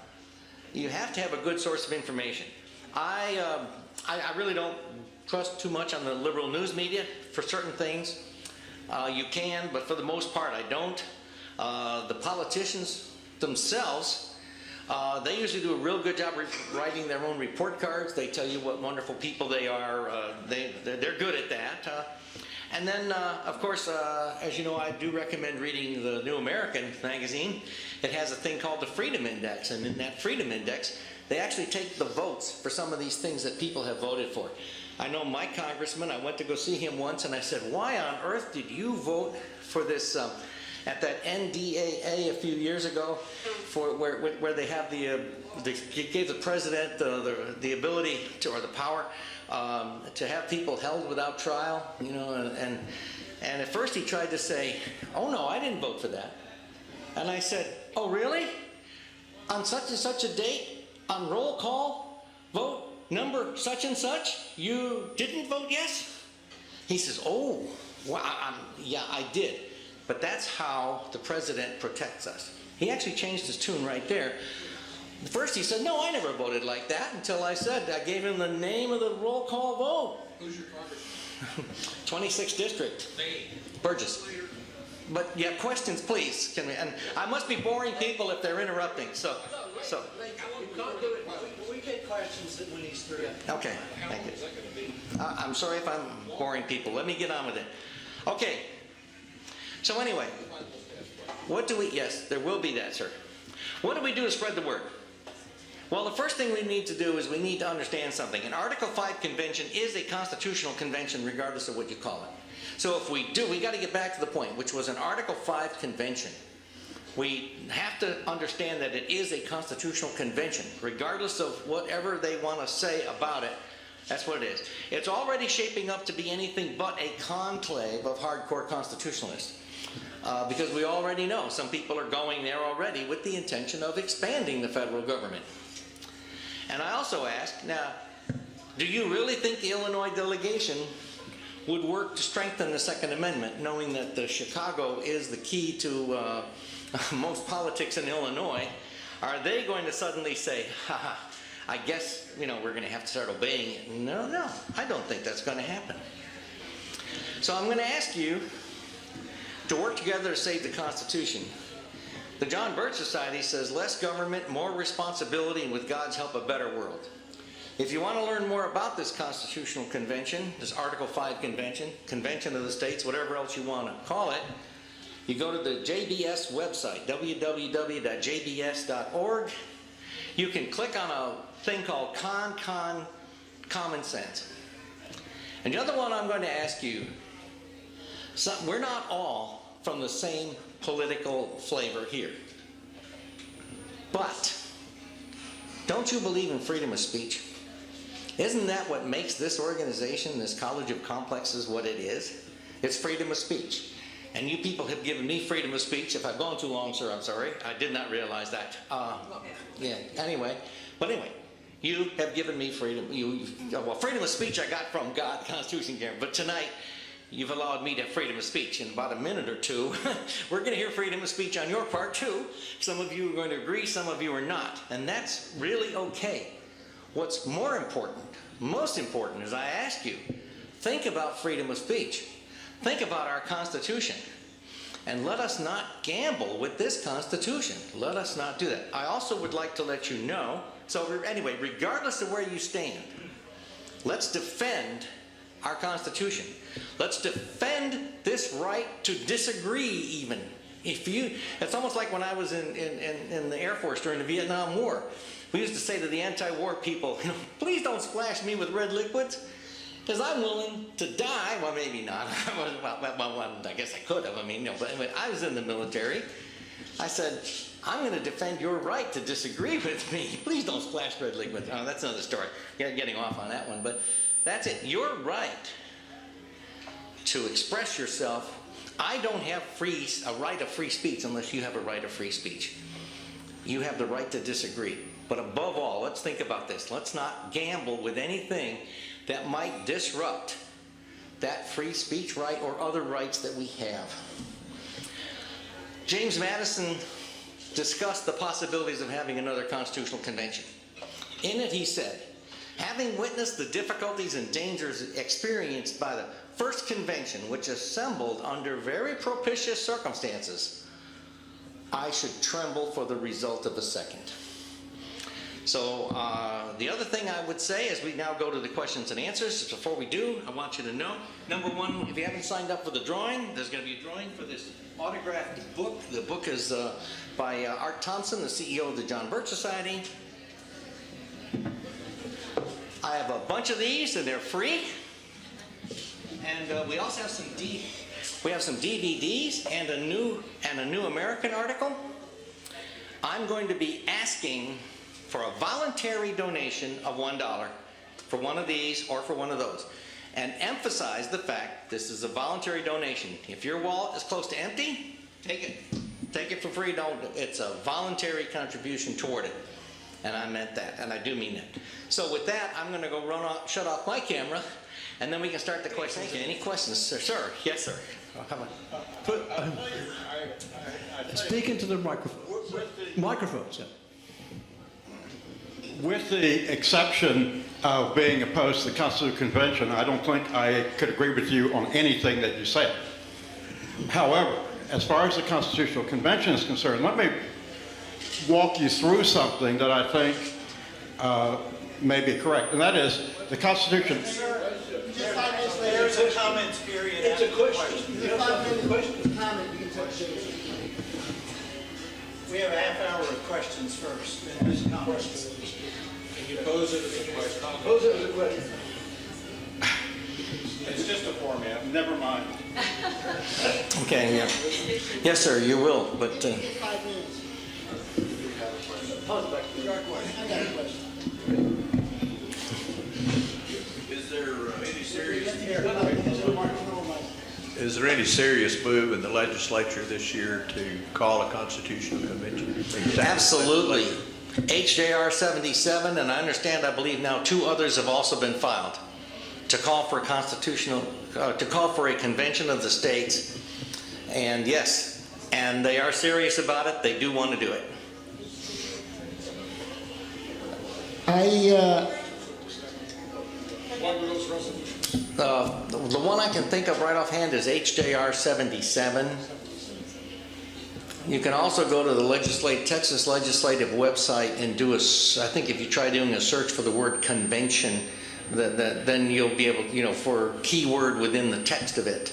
a good source of information. I really don't trust too much on the liberal news media for certain things. You can, but for the most part I don't. The politicians themselves They usually do a real good job writing their own report cards. They tell you what wonderful people they are. They're good at that. And then, of course, as you know, I do recommend reading the New American magazine. It has a thing called the Freedom Index, and in that Freedom Index, they actually take the votes for some of these things that people have voted for. I know my congressman, I went to go see him once, and I said, why on earth did you vote for this, at that NDAA a few years ago, for where they have gave the president the ability to, or the power, to have people held without trial, you know, and at first he tried to say, oh no, I didn't vote for that. And I said, oh really? On such and such a date, on roll call, vote number such and such, you didn't vote yes? He says, oh, well, yeah, I did. But that's how the president protects us. He actually changed his tune right there. First he said, no, I never voted like that, until I said, I gave him the name of the roll call vote. Who's your congressman? 26th District. Name. Burgess. But yeah, questions, please. Can we? And I must be boring people if they're interrupting. So. You can't do it. We get questions when he's through. Okay, thank you. I'm sorry if I'm boring people. Let me get on with it. Okay. So anyway, what do we? Yes, there will be that, sir. What do we do to spread the word? Well, the first thing we need to do is we need to understand something. An Article 5 convention is a constitutional convention regardless of what you call it. So if we do, we got to get back to the point, which was an Article 5 convention. We have to understand that it is a constitutional convention, regardless of whatever they want to say about it. That's what it is. It's already shaping up to be anything but a conclave of hardcore constitutionalists. Because we already know some people are going there already with the intention of expanding the federal government. And I also ask, now, do you really think the Illinois delegation would work to strengthen the Second Amendment, knowing that Chicago is the key to most politics in Illinois? Are they going to suddenly say, haha, I guess, you know, we're going to have to start obeying it? No, I don't think that's going to happen. So I'm going to ask you to work together to save the Constitution. The John Birch Society says less government, more responsibility, and with God's help, a better world. If you want to learn more about this constitutional convention, this Article 5 convention, Convention of the States, whatever else you want to call it, you go to the JBS website, www.jbs.org. You can click on a thing called Common Sense. And the other one I'm going to ask you, we're not all from the same political flavor here. But don't you believe in freedom of speech? Isn't that what makes this organization, this College of Complexes, what it is? It's freedom of speech. And you people have given me freedom of speech. If I've gone too long, sir, I'm sorry. I did not realize that. Yeah, anyway. But anyway, you have given me freedom. Well, freedom of speech I got from God, the Constitution. But tonight, you've allowed me to have freedom of speech. In about a minute or two, we're going to hear freedom of speech on your part, too. Some of you are going to agree, some of you are not. And that's really okay. What's more important, most important, is I ask you, think about freedom of speech. Think about our Constitution. And let us not gamble with this Constitution. Let us not do that. I also would like to let you know, so anyway, regardless of where you stand, let's defend our Constitution. Let's defend this right to disagree even. It's almost like when I was in the Air Force during the Vietnam War. We used to say to the anti-war people, please don't splash me with red liquids, because I'm willing to die. Well, maybe not. I guess I could have. But anyway, I was in the military. I said, I'm going to defend your right to disagree with me. Please don't splash red liquids. Oh, that's another story. Getting off on that one. But that's it. Your right to express yourself. I don't have a right of free speech unless you have a right of free speech. You have the right to disagree. But above all, let's think about this. Let's not gamble with anything that might disrupt that free speech right or other rights that we have. James Madison discussed the possibilities of having another constitutional convention. In it he said, having witnessed the difficulties and dangers experienced by the first convention, which assembled under very propitious circumstances, I should tremble for the result of the second. So the other thing I would say as we now go to the questions and answers, before we do, I want you to know, number one, if you haven't signed up for the drawing, there's going to be a drawing for this autographed book. The book is by Art Thompson, the CEO of the John Birch Society. I have a bunch of these, and they're free. And we also have some DVDs and a New American article. I'm going to be asking for a voluntary donation of $1 for one of these or for one of those, and emphasize the fact this is a voluntary donation. If your wallet is close to empty, take it for free. It's a voluntary contribution toward it, and I meant that, and I do mean that. So with that, I'm going to go shut off my camera, and then we can start the questions. Any questions, sir? Sir, yes, sir. Speak into the microphone. Microphones, yeah. With the exception of being opposed to the Constitutional Convention, I don't think I could agree with you on anything that you said. However, as far as the Constitutional Convention is concerned, let me walk you through something that I think may be correct, and that is the Constitution. There's a comment period. It's a question. Comment, you can take We have a half hour of questions first, then there's comments. Can you pose it as a question? Pose it as a question. It's just a format. Never mind. Okay, yeah. Yes, sir, you will, but... 5 minutes. Pose it back to me. I got a question. Is there any serious? Is there any serious move in the legislature this year to call a constitutional convention? Absolutely. HJR 77, and I understand, I believe now 2 others have also been filed to call for a convention of the states. And yes, and they are serious about it. They do want to do it. The one I can think of right offhand is HJR 77. You can also go to the Texas Legislative website and do I think if you try doing a search for the word convention, then you'll be able, for keyword within the text of it.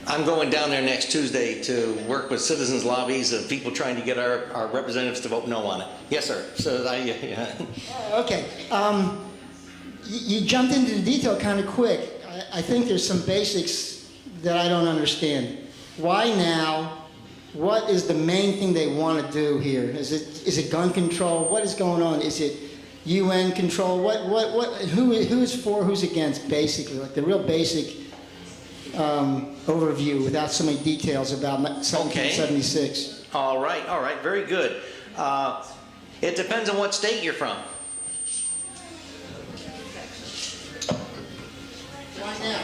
I'm going down there next Tuesday to work with citizens' lobbies of people trying to get our representatives to vote no on it. Yes, sir. So Okay. You jumped into the detail kind of quick. I think there's some basics that I don't understand. Why now? What is the main thing they want to do here? Is it gun control? What is going on? Is it UN control? Who is for? Who's against? Basically, like the real basic overview without so many details about 1776. Okay. All right, very good. It depends on what state you're from. Why now?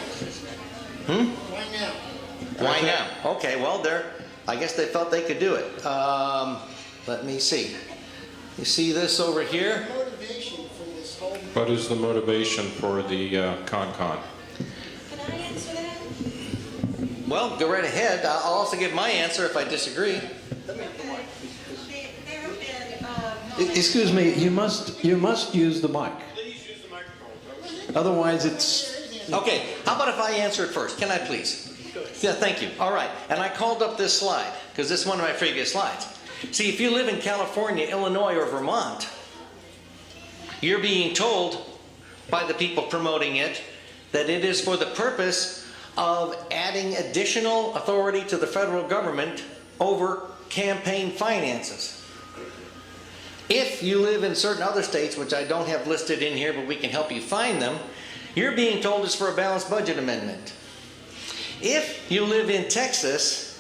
Why now? Why now? Okay, well, I guess they felt they could do it. Let me see. You see this over here? Motivation for this whole. What is the motivation for the con? Can I answer that? Well, go right ahead. I'll also give my answer if I disagree. Excuse me, you must use the mic. Please use the microphone. Otherwise it's... Okay, how about if I answer it first? Can I please? Yeah, thank you. All right, and I called up this slide because this is one of my previous slides. See, if you live in California, Illinois, or Vermont, you're being told by the people promoting it that it is for the purpose of adding additional authority to the federal government over campaign finances. If you live in certain other states, which I don't have listed in here, but we can help you find them, you're being told it's for a balanced budget amendment. If you live in Texas,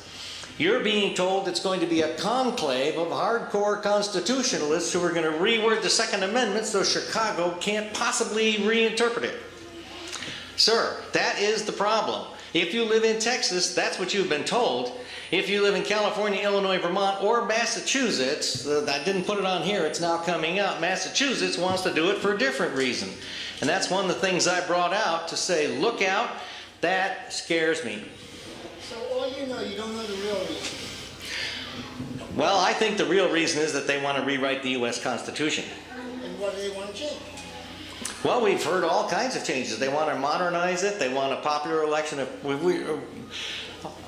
you're being told it's going to be a conclave of hardcore constitutionalists who are going to reword the Second Amendment so Chicago can't possibly reinterpret it. Sir, that is the problem. If you live in Texas, that's what you've been told. If you live in California, Illinois, Vermont, or Massachusetts, I didn't put it on here, it's now coming out, Massachusetts wants to do it for a different reason. And that's one of the things I brought out to say, look out, that scares me. So all you know, you don't know the real reason. Well, I think the real reason is that they want to rewrite the U.S. Constitution. And what do they want to change? Well, we've heard all kinds of changes. They want to modernize it. They want a popular election.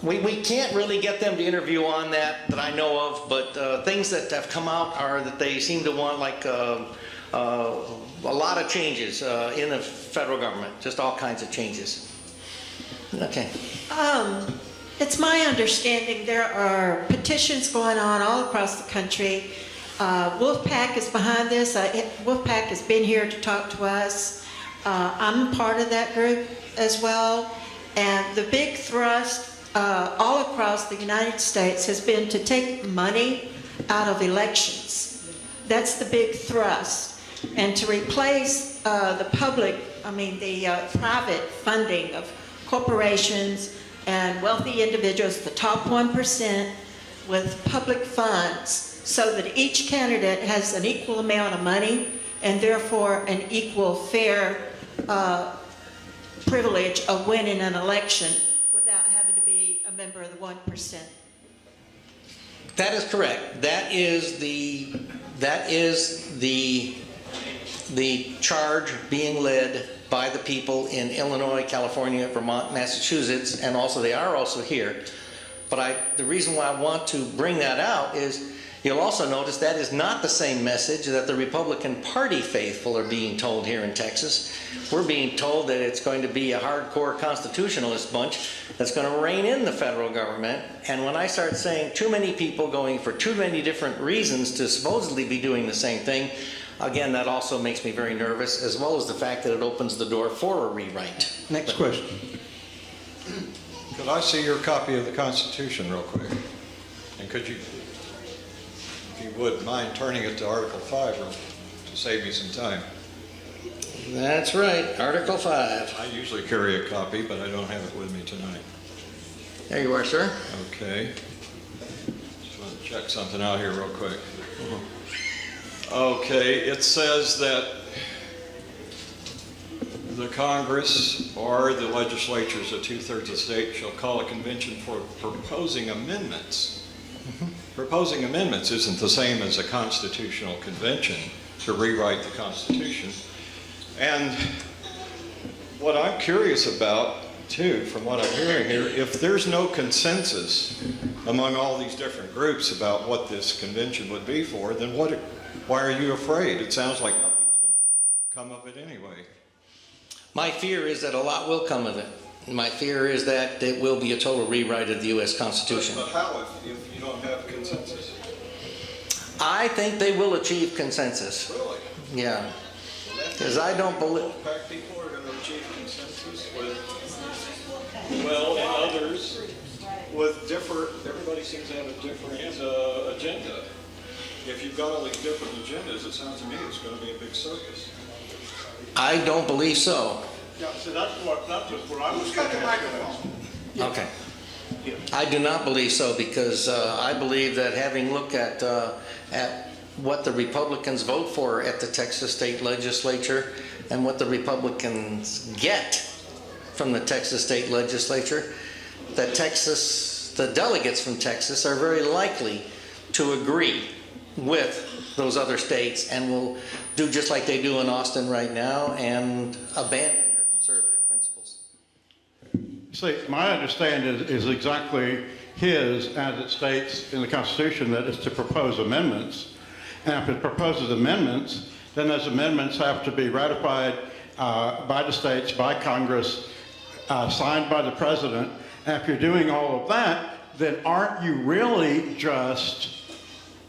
We can't really get them to interview on that I know of, but things that have come out are that they seem to want like a lot of changes in the federal government, just all kinds of changes. Okay. It's my understanding there are petitions going on all across the country. Wolfpack is behind this. Wolfpack has been here to talk to us. I'm part of that group as well. And the big thrust all across the United States has been to take money out of elections. That's the big thrust. And to replace the private funding of corporations and wealthy individuals, the top 1%, with public funds, so that each candidate has an equal amount of money and therefore an equal fair privilege of winning an election without having to be a member of the 1%. That is correct. That is the charge being led by the people in Illinois, California, Vermont, Massachusetts, and also they are also here. But the reason why I want to bring that out is you'll also notice that is not the same message that the Republican Party faithful are being told here in Texas. We're being told that it's going to be a hardcore constitutionalist bunch that's going to rein in the federal government. And when I start saying too many people going for too many different reasons to supposedly be doing the same thing, again, that also makes me very nervous, as well as the fact that it opens the door for a rewrite. Next question. Could I see your copy of the Constitution real quick? And could you, if you would mind turning it to Article 5 to save me some time? That's right, Article 5. I usually carry a copy, but I don't have it with me tonight. There you are, sir. Okay. Just want to check something out here real quick. Okay, it says that the Congress or the legislatures of 2/3 of the state shall call a convention for proposing amendments. Proposing amendments isn't the same as a constitutional convention to rewrite the Constitution. And what I'm curious about, too, from what I'm hearing here, if there's no consensus among all these different groups about what this convention would be for, then why are you afraid? It sounds like nothing's going to come of it anyway. My fear is that a lot will come of it. My fear is that it will be a total rewrite of the U.S. Constitution. But how if you don't have consensus? I think they will achieve consensus. Really? Yeah. Because I don't believe... People are going to achieve consensus with, well, and others with different, everybody seems to have a different agenda. If you've got all these different agendas, it sounds to me it's going to be a big circus. I don't believe so. Yeah, so that's where I was going to microphone. Okay. I do not believe so, because I believe that having looked at what the Republicans vote for at the Texas State Legislature and what the Republicans get from the Texas State Legislature, that the delegates from Texas are very likely to agree with those other states and will do just like they do in Austin right now and abandon their conservative principles. See, my understanding is exactly his, as it states in the Constitution, that is to propose amendments. And if it proposes amendments, then those amendments have to be ratified by the states, by Congress, signed by the president. And if you're doing all of that, then aren't you really just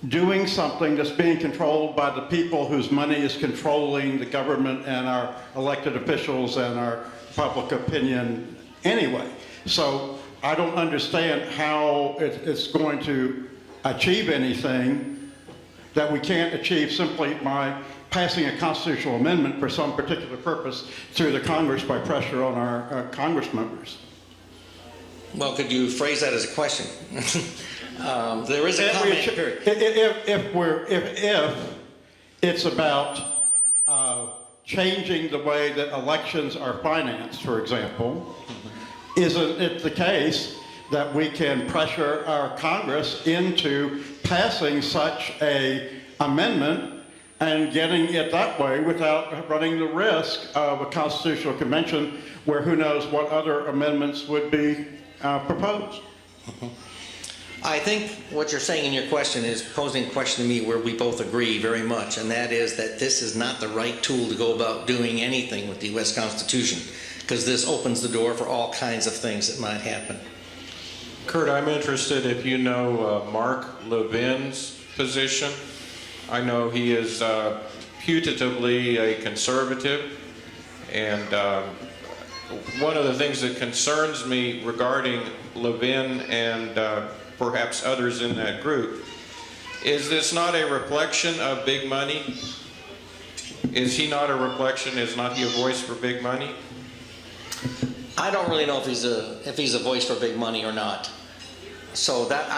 doing something that's being controlled by the people whose money is controlling the government and our elected officials and our public opinion anyway? So I don't understand how it's going to achieve anything that we can't achieve simply by passing a constitutional amendment for some particular purpose through the Congress by pressure on our Congress members. Well, could you phrase that as a question? There is a comment period. If it's about changing the way that elections are financed, for example, isn't it the case that we can pressure our Congress into passing such a amendment and getting it that way without running the risk of a constitutional convention where who knows what other amendments would be proposed. I think what you're saying in your question is posing a question to me where we both agree very much, and that is that this is not the right tool to go about doing anything with the U.S. Constitution, because this opens the door for all kinds of things that might happen. Kurt, I'm interested if you know Mark Levin's position. I know he is putatively a conservative, and one of the things that concerns me regarding Levin and perhaps others in that group, is this not a reflection of big money? Is he not a reflection, is not he a voice for big money? I don't really know if he's a voice for big money or not. So that,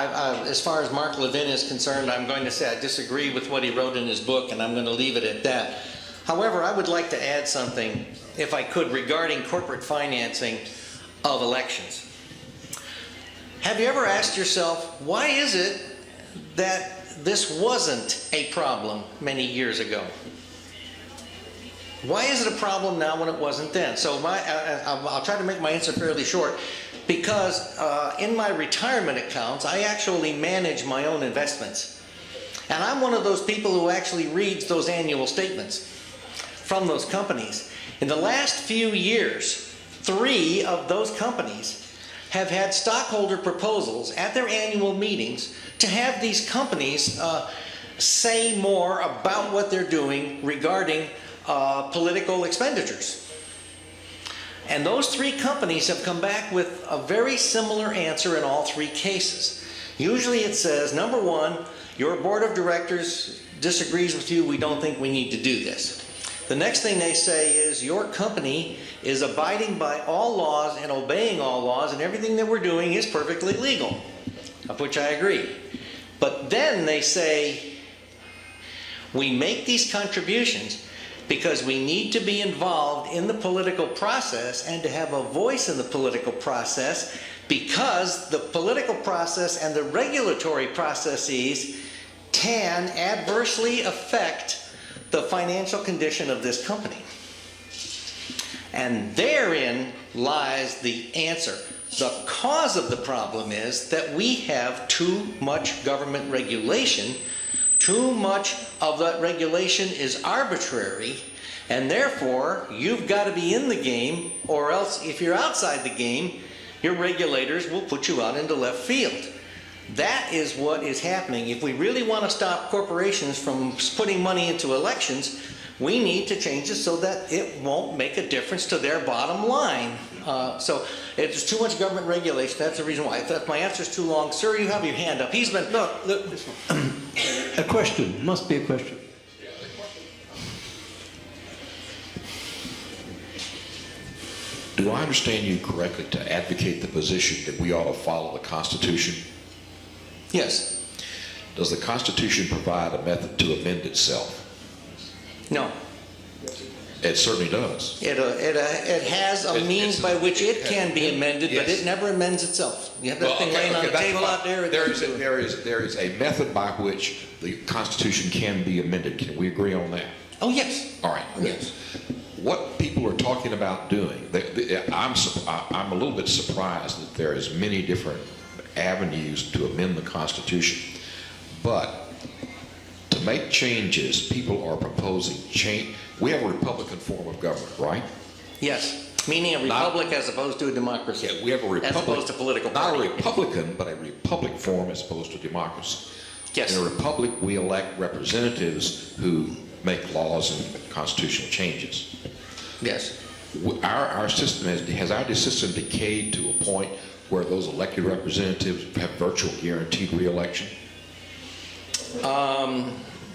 as far as Mark Levin is concerned, I'm going to say I disagree with what he wrote in his book, and I'm going to leave it at that. However, I would like to add something, if I could, regarding corporate financing of elections. Have you ever asked yourself, why is it that this wasn't a problem many years ago? Why is it a problem now when it wasn't then? So I'll try to make my answer fairly short. Because in my retirement accounts, I actually manage my own investments. And I'm one of those people who actually reads those annual statements from those companies. In the last few years, 3 of those companies have had stockholder proposals at their annual meetings to have these companies say more about what they're doing regarding political expenditures. And those 3 companies have come back with a very similar answer in all 3 cases. Usually it says, number 1, your board of directors disagrees with you, we don't think we need to do this. The next thing they say is your company is abiding by all laws and obeying all laws, and everything that we're doing is perfectly legal, of which I agree. But then they say, we make these contributions because we need to be involved in the political process and to have a voice in the political process, because the political process and the regulatory processes can adversely affect the financial condition of this company. And therein lies the answer. The cause of the problem is that we have too much government regulation. Too much of that regulation is arbitrary, and therefore you've got to be in the game, or else if you're outside the game, your regulators will put you out into left field. That is what is happening. If we really want to stop corporations from putting money into elections, we need to change it so that it won't make a difference to their bottom line. So it's too much government regulation. That's the reason why. If my answer's too long, sir, you have your hand up. He's been, look. A question, must be a question. Do I understand you correctly to advocate the position that we ought to follow the Constitution? Yes. Does the Constitution provide a method to amend itself? No. It certainly does. It has a means by which it can be amended, but it never amends itself. You have that thing laying on the table out there. There is a method by which the Constitution can be amended. Can we agree on that? Oh, yes. All right. Yes. What people are talking about doing, I'm a little bit surprised that there is many different avenues to amend the Constitution. But to make changes, people are proposing change. We have a Republican form of government, right? Yes, meaning a republic as opposed to a democracy. Yeah, we have a republic. As opposed to political party. Not a republican, but a republic form as opposed to democracy. Yes. In a republic, we elect representatives who make laws and constitutional changes. Yes. Our system has our system decayed to a point where those elected representatives have virtual guaranteed re-election?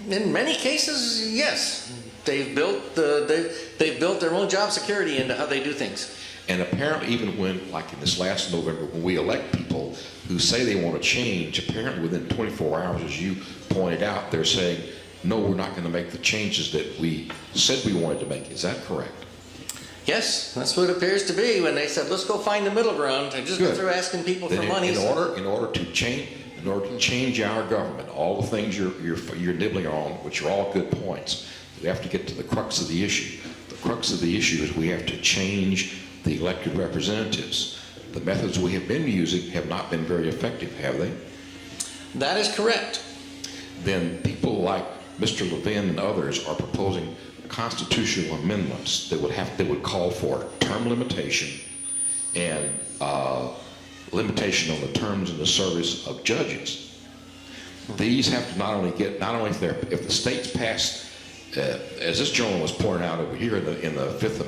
In many cases, yes. They've built their own job security into how they do things. And apparently, even when, like in this last November, when we elect people who say they want to change, apparently within 24 hours, as you pointed out, they're saying, no, we're not going to make the changes that we said we wanted to make. Is that correct? Yes, that's what it appears to be when they said, let's go find the middle ground and just go Good. through asking people Then for money. in order to change our government, all the things you're nibbling on, which are all good points, we have to get to the crux of the issue. The crux of the issue is we have to change the elected representatives. The methods we have been using have not been very effective, have they? That is correct. Then people like Mr. Levin and others are proposing constitutional amendments that would call for term limitation and limitation on the terms and the service of judges. These have to not only if the states pass, as this gentleman was pointing out over here in the Fifth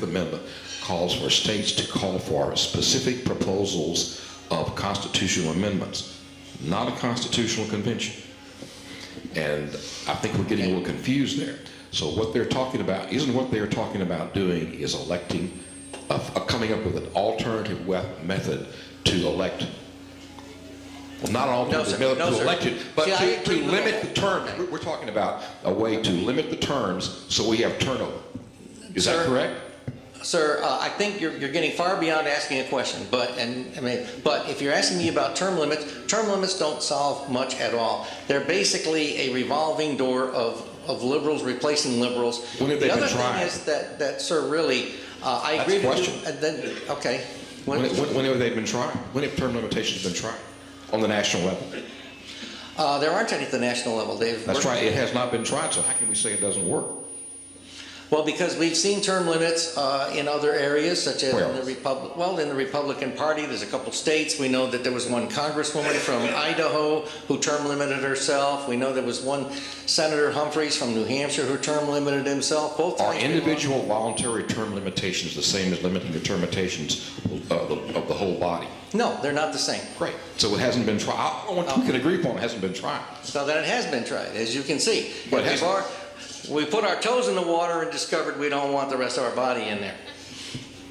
Amendment calls for states to call for specific proposals of constitutional amendments, not a constitutional convention. And I think we're getting a little confused there. So what they're talking about doing is electing, coming up with an alternative method to elect. Well, not an alternative method to elect it, but to limit the terms. We're talking about a way to limit the terms so we have turnover. Is that correct? Sir, I think you're getting far beyond asking a question. But if you're asking me about term limits don't solve much at all. They're basically a revolving door of liberals replacing liberals. When have they been tried? The other thing is that sir, really, I agree with you. And then, okay. When have they been tried? When have term limitations been tried on the national level? There aren't any at the national level. That's right. It has not been tried. So how can we say it doesn't work? Well, because we've seen term limits in other areas, such as in the Republican Party. There's a couple states. We know that there was one congresswoman from Idaho who term limited herself. We know there was one Senator Humphreys from New Hampshire who term limited himself. Both are individual voluntary term limitations the same as limiting the term limitations of the whole body? No, they're not the same. Great. So it hasn't been tried. I don't want we can agree upon it hasn't been tried. So then it has been tried, as you can see. But we put our toes in the water and discovered we don't want the rest of our body in there.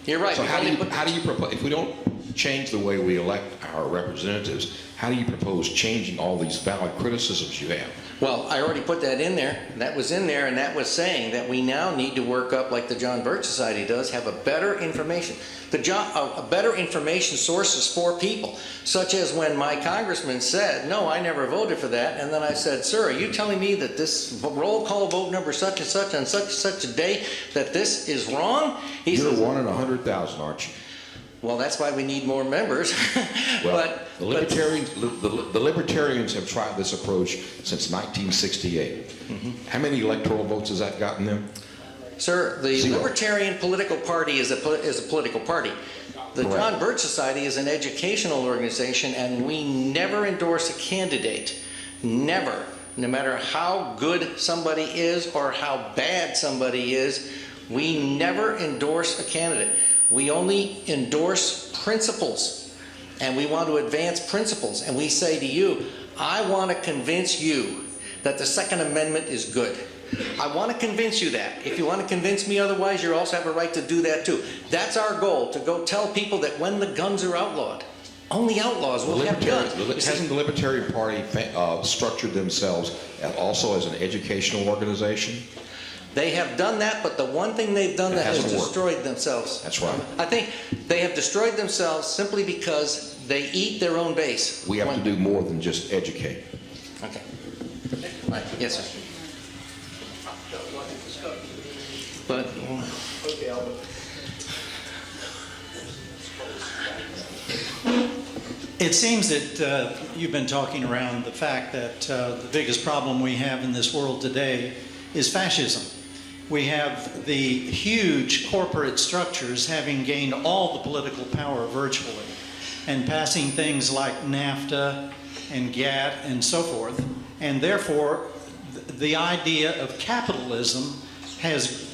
You're right. So how do you propose, if we don't change the way we elect our representatives, how do you propose changing all these valid criticisms you have? Well, I already put that in there. That was in there, and that was saying that we now need to work up, like the John Birch Society does, have a better information. A better information sources for people, such as when my congressman said, no, I never voted for that, and then I said, sir, are you telling me that this roll call vote number such and such on such and such a day, that this is wrong? You're 1 in 100,000, aren't you? Well, that's why we need more members. Well, the libertarians have tried this approach since 1968. Mm-hmm. How many electoral votes has that gotten them? Sir, the Zero. Libertarian Political Party is a political party. The Correct. John Birch Society is an educational organization, and we never endorse a candidate. Never. No matter how good somebody is or how bad somebody is, we never endorse a candidate. We only endorse principles, and we want to advance principles. And we say to you, I want to convince you that the Second Amendment is good. I want to convince you that. If you want to convince me otherwise, you also have a right to do that too. That's our goal, to go tell people that when the guns are outlawed, only outlaws will have guns. Hasn't the Libertarian Party structured themselves also as an educational organization? They have done that, but the one thing they've done that has destroyed themselves. That's right. I think they have destroyed themselves simply because they eat their own base. We have to do more than just educate. Okay. Right. Yes, sir. But it seems that you've been talking around the fact that the biggest problem we have in this world today is fascism. We have the huge corporate structures having gained all the political power virtually and passing things like NAFTA and GATT and so forth. And therefore, the idea of capitalism has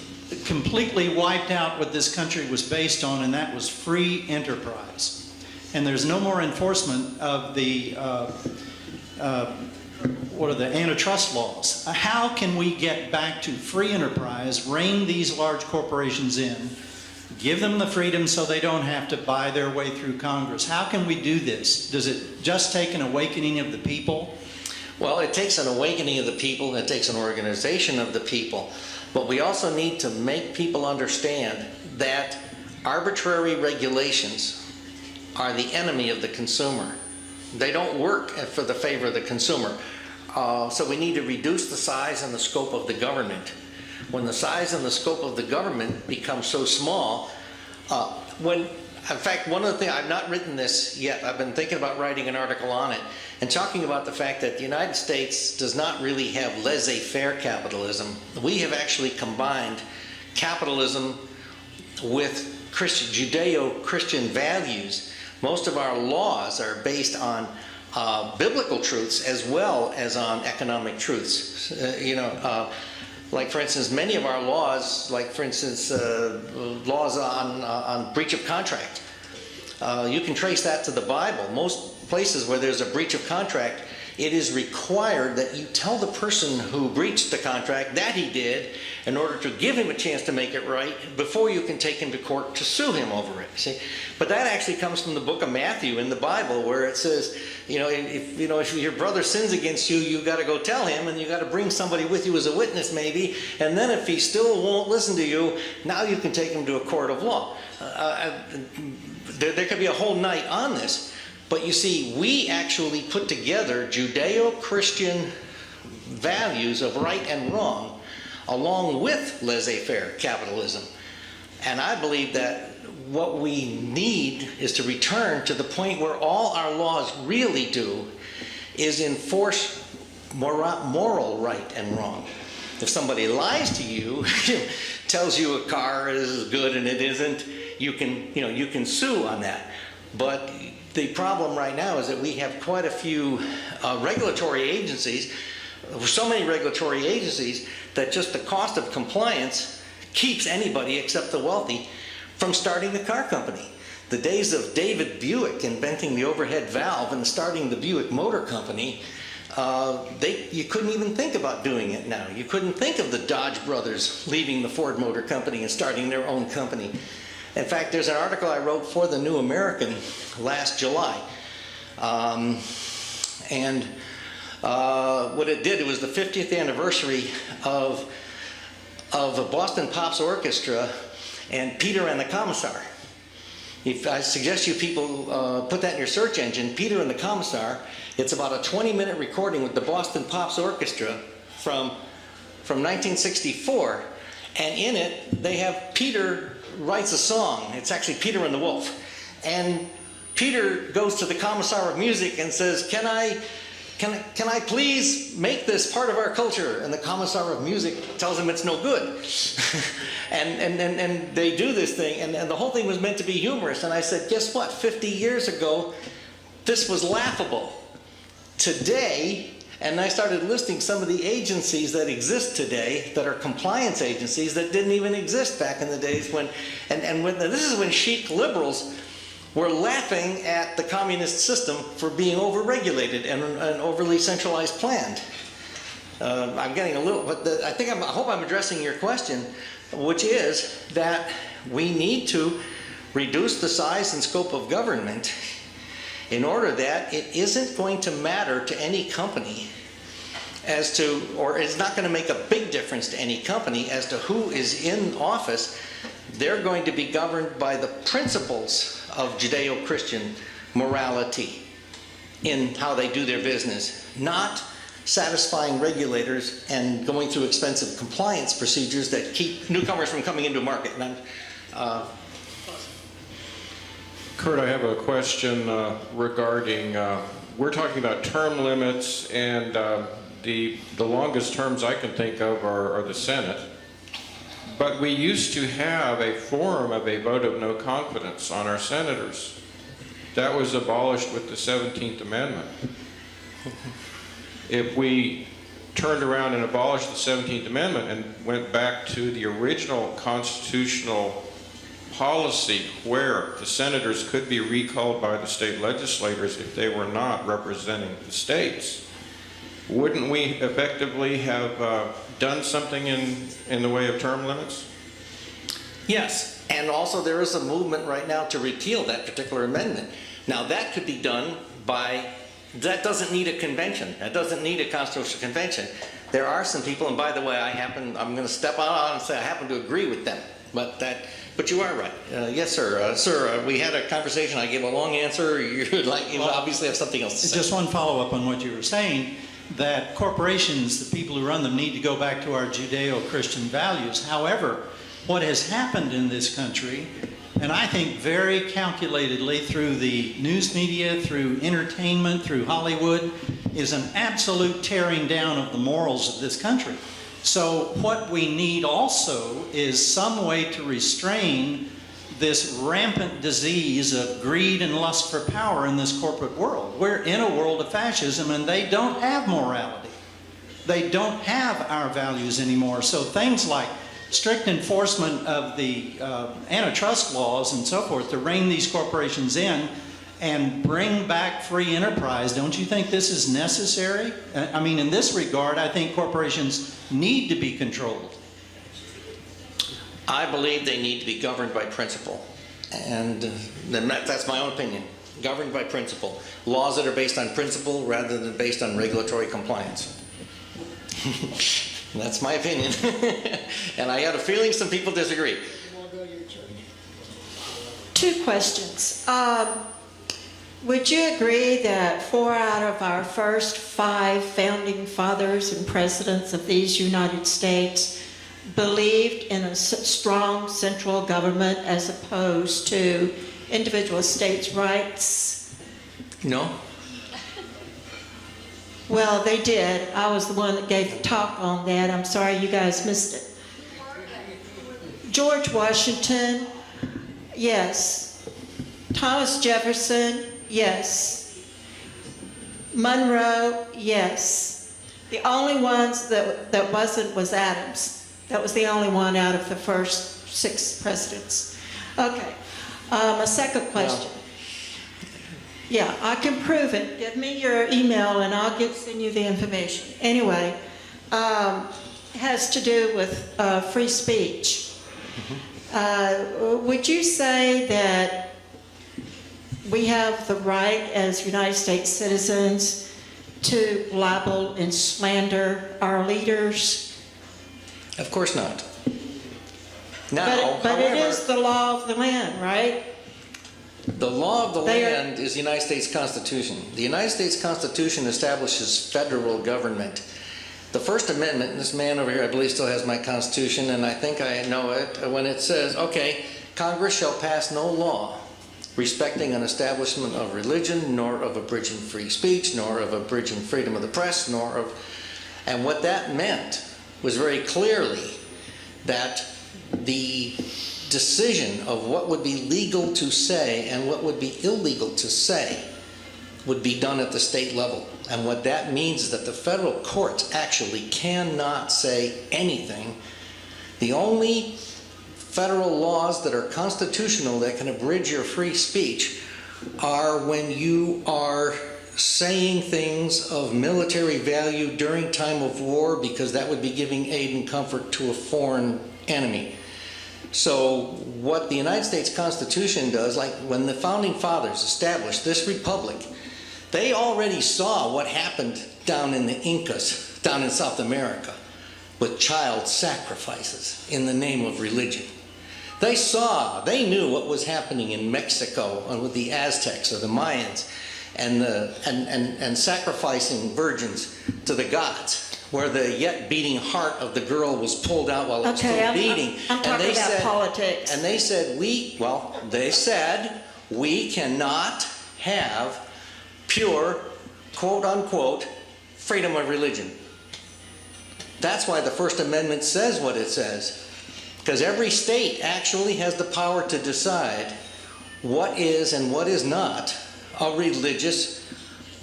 completely wiped out what this country was based on, and that was free enterprise. And there's no more enforcement of the antitrust laws. How can we get back to free enterprise, rein these large corporations in, give them the freedom so they don't have to buy their way through Congress? How can we do this? Does it just take an awakening of the people? Well, it takes an awakening of the people, it takes an organization of the people, but we also need to make people understand that arbitrary regulations are the enemy of the consumer. They don't work for the favor of the consumer. So we need to reduce the size and the scope of the government. When the size and the scope of the government become so small, in fact, one of the things, I've not written this yet, I've been thinking about writing an article on it, and talking about the fact that the United States does not really have laissez-faire capitalism. We have actually combined capitalism with Judeo-Christian values. Most of our laws are based on biblical truths as well as on economic truths. Like for instance, many of our laws, like for instance, laws on breach of contract, you can trace that to the Bible. Most places where there's a breach of contract, it is required that you tell the person who breached the contract that he did in order to give him a chance to make it right before you can take him to court to sue him over it. See? But that actually comes from the book of Matthew in the Bible, where it says, if your brother sins against you, you got to go tell him, and you got to bring somebody with you as a witness maybe, and then if he still won't listen to you, now you can take him to a court of law. There could be a whole night on this. But you see, we actually put together Judeo-Christian values of right and wrong along with laissez-faire capitalism. And I believe that what we need is to return to the point where all our laws really do is enforce moral right and wrong. If somebody lies to you, tells you a car is good and it isn't, you can sue on that. But the problem right now is that we have quite a few regulatory agencies, so many regulatory agencies, that just the cost of compliance keeps anybody except the wealthy from starting the car company. The days of David Buick inventing the overhead valve and starting the Buick Motor Company, you couldn't even think about doing it now. You couldn't think of the Dodge brothers leaving the Ford Motor Company and starting their own company. In fact, there's an article I wrote for the New American last July. What it did, it was the 50th anniversary of a Boston Pops Orchestra and Peter and the Commissar. I suggest you people put that in your search engine, Peter and the Commissar. It's about a 20-minute recording with the Boston Pops Orchestra from 1964. And in it, they have Peter writes a song. It's actually Peter and the Wolf. And Peter goes to the Commissar of Music and says, can I please make this part of our culture? And the Commissar of Music tells him it's no good. and they do this thing, and the whole thing was meant to be humorous. And I said, guess what? 50 years ago, this was laughable. Today, and I started listing some of the agencies that exist today that are compliance agencies that didn't even exist back in the days when, this is when chic liberals were laughing at the communist system for being overregulated and overly centralized planned. I'm getting a little, but I hope I'm addressing your question, which is that we need to reduce the size and scope of government in order that it isn't going to matter to any company as to, or it's not going to make a big difference to any company as to who is in office. They're going to be governed by the principles of Judeo-Christian morality in how they do their business, not satisfying regulators and going through expensive compliance procedures that keep newcomers from coming into a market. Kurt, I have a question regarding, we're talking about term limits, and the longest terms I can think of are the Senate. But we used to have a form of a vote of no confidence on our senators. That was abolished with the 17th Amendment. If we turned around and abolished the 17th Amendment and went back to the original constitutional policy where the senators could be recalled by the state legislators if they were not representing the states, wouldn't we effectively have done something in the way of term limits? Yes, and also there is a movement right now to repeal that particular amendment. Now that could be done by, that doesn't need a convention. That doesn't need a constitutional convention. There are some people, and by the way, I'm going to step out and say I happen to agree with them, but But you are right. Yes, sir. Sir, we had a conversation. I gave a long answer. You obviously have something else to say. Just one follow-up on what you were saying, that corporations, the people who run them, need to go back to our Judeo-Christian values. However, what has happened in this country, and I think very calculatedly through the news media, through entertainment, through Hollywood, is an absolute tearing down of the morals of this country. So what we need also is some way to restrain this rampant disease of greed and lust for power in this corporate world. We're in a world of fascism, and they don't have morality. They don't have our values anymore. So things like strict enforcement of the antitrust laws and so forth to rein these corporations in and bring back free enterprise, don't you think this is necessary? I mean, in this regard, I think corporations need to be controlled. I believe they need to be governed by principle. And that's my own opinion. Governed by principle. Laws that are based on principle rather than based on regulatory compliance. That's my opinion. And I have a feeling some people disagree. Two questions. Would you agree that 4 out of our first 5 founding fathers and presidents of these United States believed in a strong central government as opposed to individual states' rights? No. Well, they did. I was the one that gave the talk on that. I'm sorry you guys missed it. George Washington, yes. Thomas Jefferson, yes. Monroe, yes. The only ones that wasn't was Adams. That was the only one out of the first 6 presidents. Okay. A second question. Yeah, I can prove it. Give me your email and I'll send you the information. Anyway, has to do with free speech. Would you say that we have the right as United States citizens to libel and slander our leaders? Of course not. Now, but it is the law of the land, right? The law of the land is the United States Constitution. The United States Constitution establishes federal government. The First Amendment, and this man over here I believe still has my Constitution, and I think I know it, when it says, okay, Congress shall pass no law respecting an establishment of religion, nor of abridging free speech, nor of abridging freedom of the press, nor of... And what that meant was very clearly that the decision of what would be legal to say and what would be illegal to say would be done at the state level. And what that means is that the federal courts actually cannot say anything. The only federal laws that are constitutional that can abridge your free speech are when you are saying things of military value during time of war, because that would be giving aid and comfort to a foreign enemy. So what the United States Constitution does, like when the Founding Fathers established this republic, they already saw what happened down in the Incas, down in South America, with child sacrifices in the name of religion. They knew what was happening in Mexico with the Aztecs or the Mayans, and sacrificing virgins to the gods, where the yet beating heart of the girl was pulled out while it was still beating. I'm talking about politics. And they said, we cannot have pure, quote unquote, freedom of religion. That's why the First Amendment says what it says. Because every state actually has the power to decide what is and what is not a religious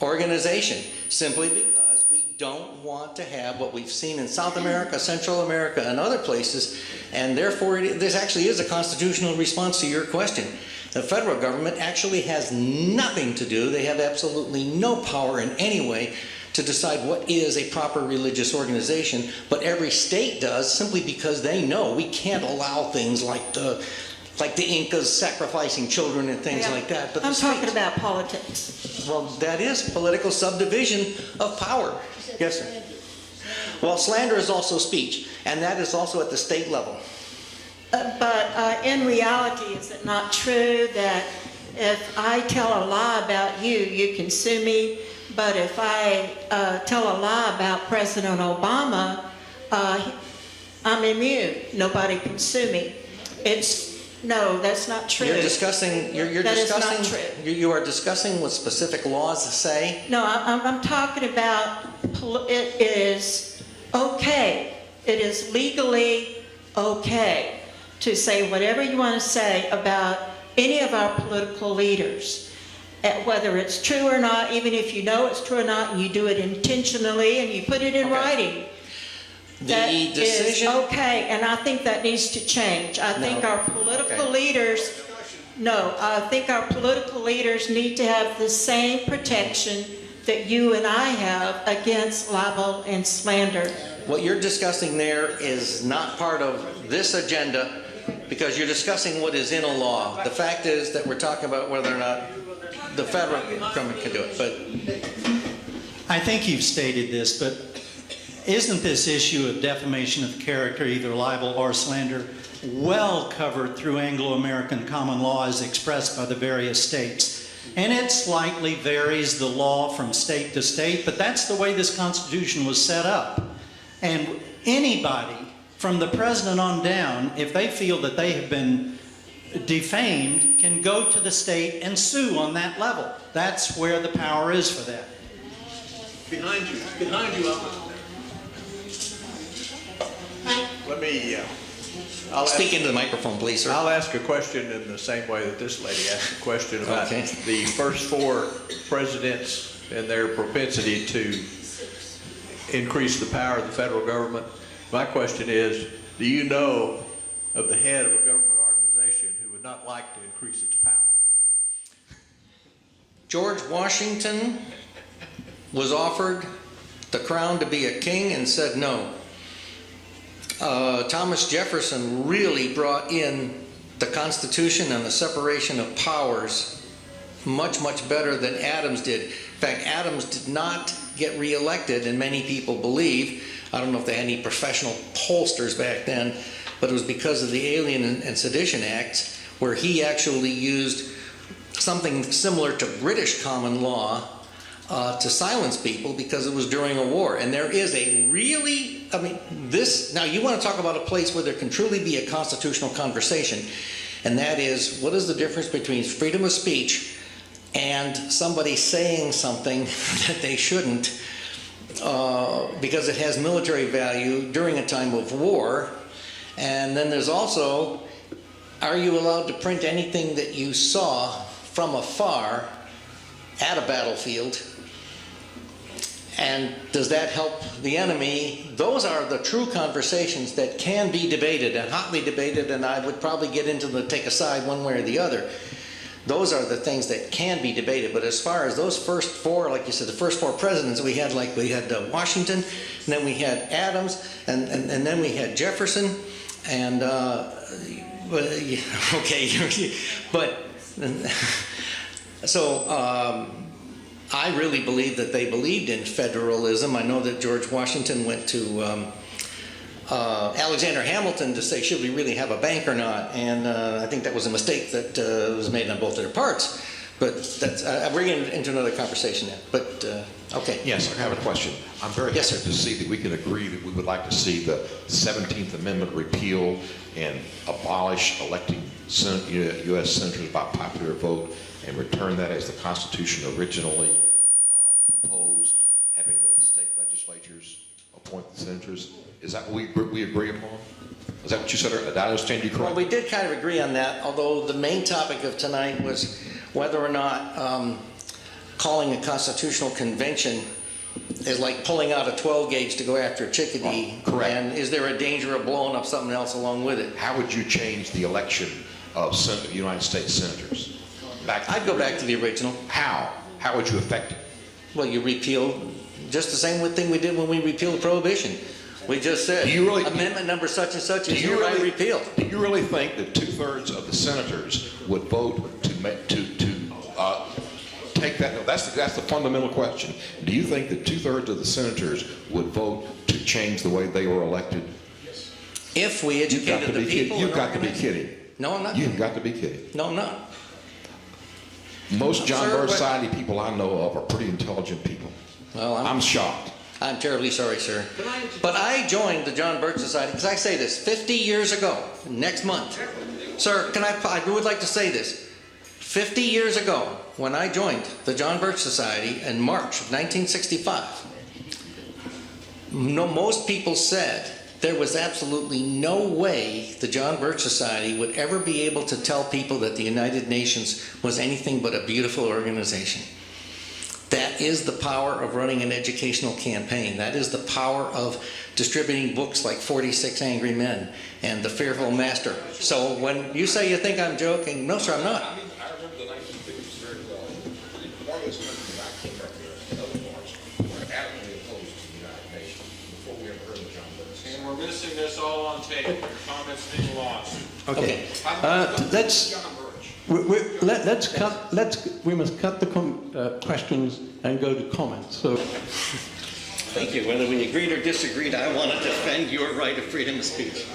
organization, simply because we don't want to have what we've seen in South America, Central America, and other places, and therefore this actually is a constitutional response to your question. The federal government actually has nothing to do, they have absolutely no power in any way to decide what is a proper religious organization, but every state does, simply because they know we can't allow things like the Incas sacrificing children and things like that. But I'm talking about politics. Well, that is political subdivision of power. Yes, sir. Well, slander is also speech, and that is also at the state level. But in reality, is it not true that if I tell a lie about you, you can sue me? But if I tell a lie about President Obama, I'm immune. Nobody can sue me. No, that's not true. You're discussing. That is not true. You are discussing what specific laws say. No, I'm talking about. It is okay. It is legally okay to say whatever you want to say about any of our political leaders, whether it's true or not, even if you know it's true or not, and you do it intentionally and you put it in writing. That is okay, and I think that needs to change. I think our political leaders, I think our political leaders need to have the same protection that you and I have against libel and slander. What you're discussing there is not part of this agenda because you're discussing what is in a law. The fact is that we're talking about whether or not the federal government can do it. But I think you've stated this, but isn't this issue of defamation of character, either libel or slander, well covered through Anglo-American common law as expressed by the various states? And it slightly varies the law from state to state, but that's the way this Constitution was set up. And anybody, from the president on down, if they feel that they have been defamed, can go to the state and sue on that level. That's where the power is for that. Behind you, Let me, speak into the microphone, please, sir. I'll ask a question in the same way that this lady asked a question about the first four presidents and their propensity to increase the power of the federal government. My question is, do you know of the head of a government organization who would not like to increase its power? George Washington was offered the crown to be a king and said no. Thomas Jefferson really brought in the Constitution and the separation of powers much, much better than Adams did. In fact, Adams did not get reelected, and many people believe, I don't know if they had any professional pollsters back then, but it was because of the Alien and Sedition Acts, where he actually used something similar to British common law to silence people because it was during a war. And there is a really, now you want to talk about a place where there can truly be a constitutional conversation, and that is, what is the difference between freedom of speech and somebody saying something that they shouldn't because it has military value during a time of war? And then there's also, are you allowed to print anything that you saw from afar at a battlefield? And does that help the enemy? Those are the true conversations that can be debated and hotly debated, and I would probably get into take a side one way or the other. Those are the things that can be debated. But as far as those first four, like you said, the first four presidents, we had Washington, and then we had Adams, and then we had Jefferson, and I really believe that they believed in federalism. I know that George Washington went to Alexander Hamilton to say, should we really have a bank or not? And I think that was a mistake that was made on both their parts. But that's, we're getting into another conversation there. But, okay. Yes, I have a question. I'm very happy to see that we can agree that we would like to see the 17th Amendment repealed and abolish electing U.S. senators by popular vote and return that as the Constitution originally proposed, having the state legislatures appoint the senators. Is that what we agree upon? Is that what you said? Did I understand you correctly? Well, we did kind of agree on that, although the main topic of tonight was whether or not calling a constitutional convention is like pulling out a 12 gauge to go after a chickadee. Correct. And is there a danger of blowing up something else along with it? How would you change the election of United States senators? I'd go back to the original. How? How would you affect it? Well, you repeal just the same thing we did when we repealed prohibition. We just said, amendment number such and such is hereby repealed. Do you really think that 2/3 of the senators would vote to take that? No, that's the fundamental question. Do you think that 2/3 of the senators would vote to change the way they were elected? If we educated the people. You've got to be kidding. No, I'm not. You've got to be kidding. No, I'm not. Most John Sir, Birch but- Society people I know of are pretty intelligent people. Well, I'm shocked. I'm terribly sorry, sir. But I joined the John Birch Society, because I say this, 50 years ago, next month. Sir, I would like to say this. 50 years ago, when I joined the John Birch Society in March of 1965, most people said there was absolutely no way the John Birch Society would ever be able to tell people that the United Nations was anything but a beautiful organization. That is the power of running an educational campaign. That is the power of distributing books like 46 Angry Men and The Fearful Master. So when you say you think I'm joking, no, sir, I'm not. I remember the 1950s very well. One of those countries I came up here, other parts, were adamantly opposed to the United Nations before we ever heard of John Birch. And we're missing this all on tape. Your comments being lost. Okay. We must cut the questions and go to comments. So. Thank you. Whether we agreed or disagreed, I want to defend your right of freedom of speech.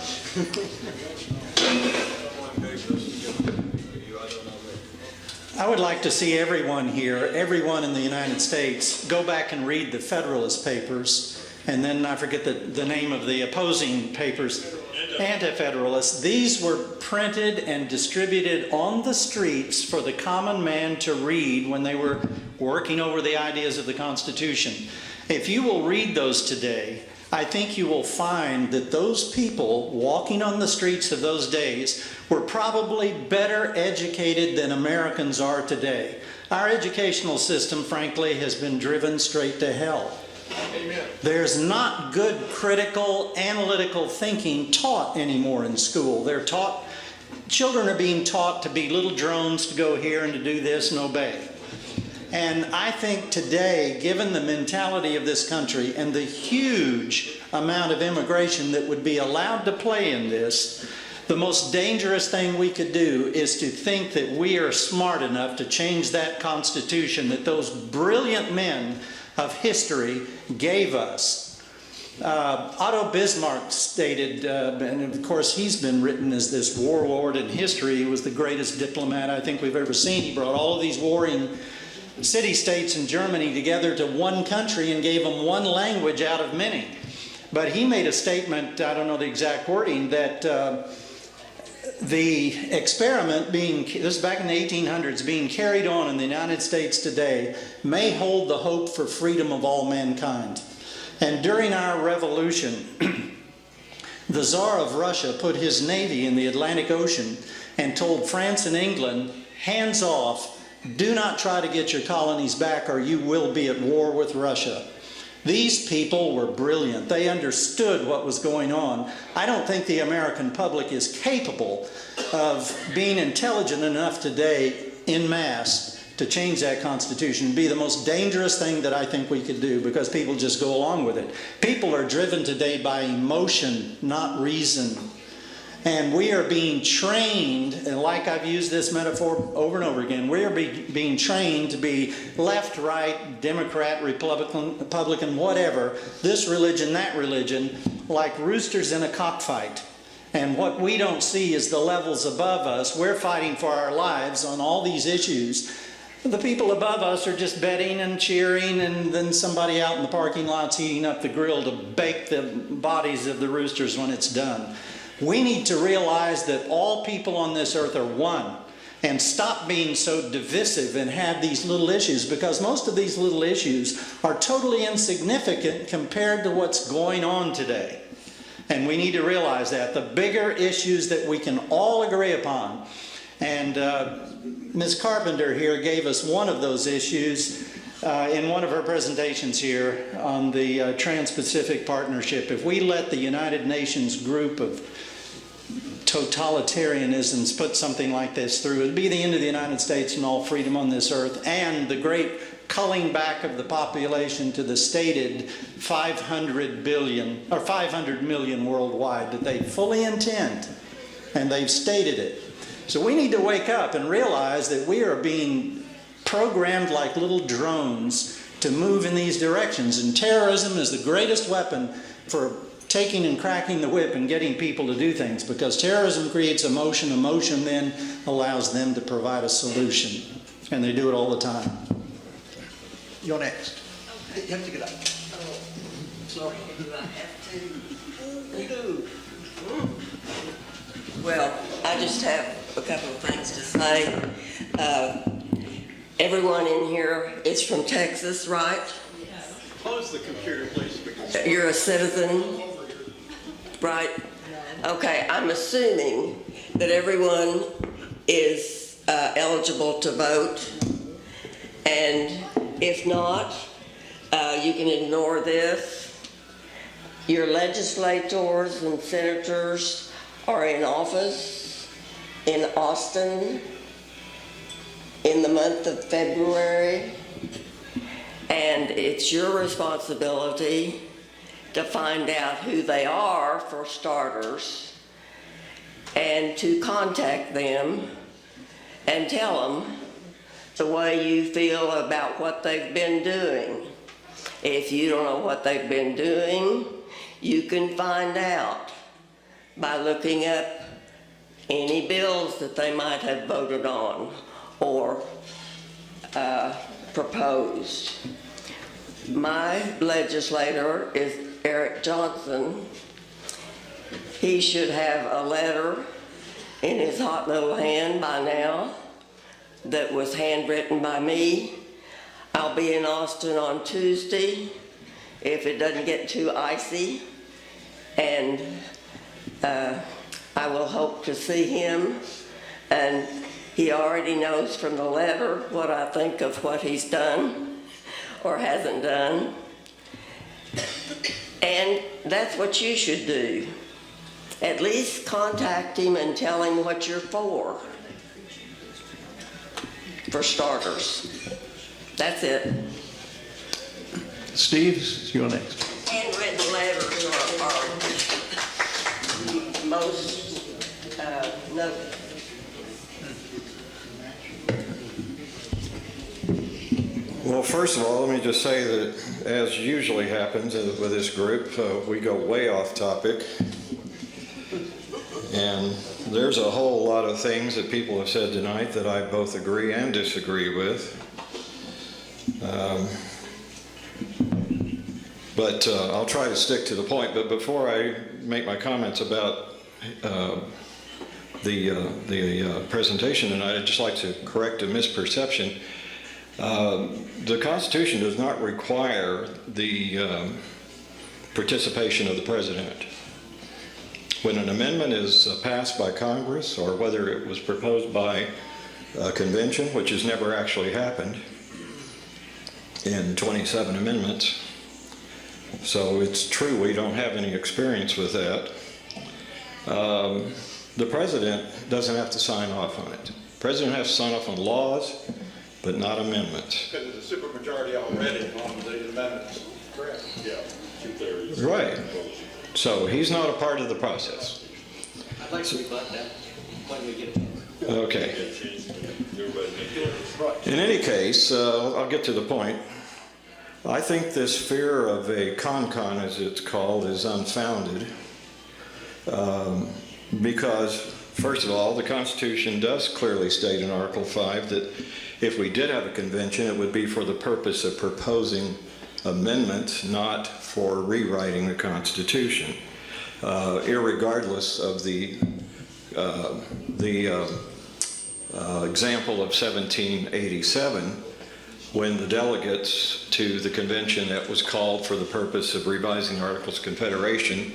I would like to see everyone here, everyone in the United States, go back and read the Federalist Papers, and then I forget the name of the opposing papers, Anti-Federalists. These were printed and distributed on the streets for the common man to read when they were working over the ideas of the Constitution. If you will read those today, I think you will find that those people walking on the streets of those days were probably better educated than Americans are today. Our educational system, frankly, has been driven straight to hell. Amen. There's not good critical, analytical thinking taught anymore in school. Children are being taught to be little drones, to go here and to do this and obey. And I think today, given the mentality of this country and the huge amount of immigration that would be allowed to play in this, the most dangerous thing we could do is to think that we are smart enough to change that Constitution that those brilliant men of history gave us. Otto Bismarck stated, and of course he's been written as this warlord in history. He was the greatest diplomat I think we've ever seen. He brought all of these warring city-states in Germany together to one country and gave them one language out of many. But he made a statement, I don't know the exact wording, that the experiment this is back in the 1800s, being carried on in the United States today may hold the hope for freedom of all mankind. And during our revolution, the Tsar of Russia put his navy in the Atlantic Ocean and told France and England, hands off, do not try to get your colonies back or you will be at war with Russia. These people were brilliant. They understood what was going on. I don't think the American public is capable of being intelligent enough today en masse to change that Constitution. It'd be the most dangerous thing that I think we could do because people just go along with it. People are driven today by emotion, not reason. And we are being trained, and like I've used this metaphor over and over again, we are being trained to be left, right, Democrat, Republican, whatever, this religion, that religion, like roosters in a cockfight. And what we don't see is the levels above us. We're fighting for our lives on all these issues. The people above us are just betting and cheering, and then somebody out in the parking lot's heating up the grill to bake the bodies of the roosters when it's done. We need to realize that all people on this earth are one and stop being so divisive and have these little issues, because most of these little issues are totally insignificant compared to what's going on today. And we need to realize that. The bigger issues that we can all agree upon. And Ms. Carpenter here gave us one of those issues in one of her presentations here on the Trans-Pacific Partnership. If we let the United Nations group of totalitarianisms put something like this through, it'd be the end of the United States and all freedom on this earth, and the great culling back of the population to the stated 500 million worldwide that they fully intend, and they've stated it. So we need to wake up and realize that we are being programmed like little drones to move in these directions, and terrorism is the greatest weapon for taking and cracking the whip and getting people to do things, because terrorism creates emotion. Emotion then allows them to provide a solution, and they do it all the time. You're next. You have to get up. Sorry, do I have to? You do. Well, I just have a couple of things to say. Everyone in here is from Texas, right? Close the computer, please. You're a citizen, right? Okay, I'm assuming that everyone is eligible to vote, and if not, you can ignore this. Your legislators and senators are in office in Austin in the month of February, and it's your responsibility to find out who they are, for starters, and to contact them and tell them the way you feel about what they've been doing. If you don't know what they've been doing, you can find out by looking up any bills that they might have voted on or proposed. My legislator is Eric Johnson. He should have a letter in his hot little hand by now that was handwritten by me. I'll be in Austin on Tuesday if it doesn't get too icy, and I will hope to see him, and he already knows from the letter what I think of what he's done or hasn't done. And that's what you should do. At least contact him and tell him what you're for starters. That's it. Steve, you're next. Handwritten letters are most noted. Well, first of all, let me just say that, as usually happens with this group, we go way off topic. And there's a whole lot of things that people have said tonight that I both agree and disagree with. But I'll try to stick to the point. But before I make my comments about the presentation tonight, I'd just like to correct a misperception. The Constitution does not require the participation of the President. When an amendment is passed by Congress, or whether it was proposed by a convention, which has never actually happened in 27 amendments, so it's true we don't have any experience with that. The President doesn't have to sign off on it. The President has to sign off on laws, but not amendments. Because there's a supermajority already on the amendments. Correct. Yeah, 2/3. Right. So he's not a part of the process. I'd like to rebut that when we get it. Okay. In any case, I'll get to the point. I think this fear of a con-con, as it's called, is unfounded. Because, first of all, the Constitution does clearly state in Article 5 that if we did have a convention, it would be for the purpose of proposing amendments, not for rewriting the Constitution, irregardless of the example of 1787, when the delegates to the convention that was called for the purpose of revising Articles of Confederation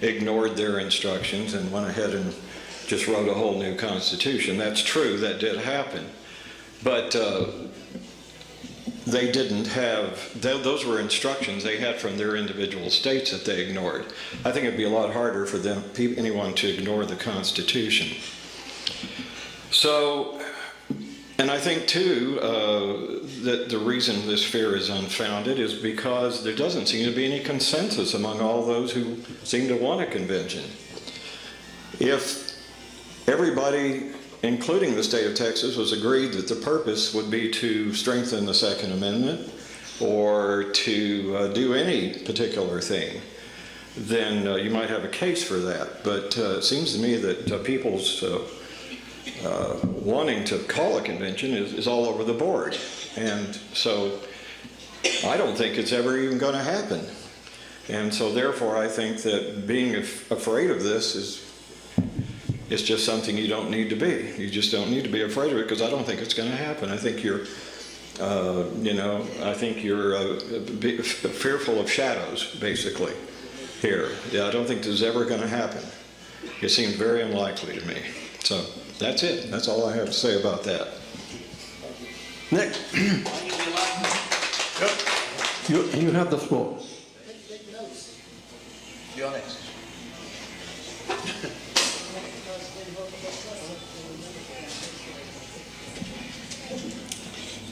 ignored their instructions and went ahead and just wrote a whole new Constitution. That's true, that did happen. But they didn't have, those were instructions they had from their individual states that they ignored. I think it'd be a lot harder for them, anyone to ignore the Constitution. So, and I think too that the reason this fear is unfounded is because there doesn't seem to be any consensus among all those who seem to want a convention. If everybody, including the state of Texas, was agreed that the purpose would be to strengthen the Second Amendment or to do any particular thing, then you might have a case for that. But it seems to me that people's wanting to call a convention is all over the board. And so I don't think it's ever even going to happen. And so therefore I think that being afraid of this is just something you don't need to be. You just don't need to be afraid of it, because I don't think it's going to happen. I think you're, I think you're fearful of shadows, basically, here. Yeah, I don't think this is ever going to happen. It seems very unlikely to me. So that's it. That's all I have to say about that. Nick. You have the floor. You're next.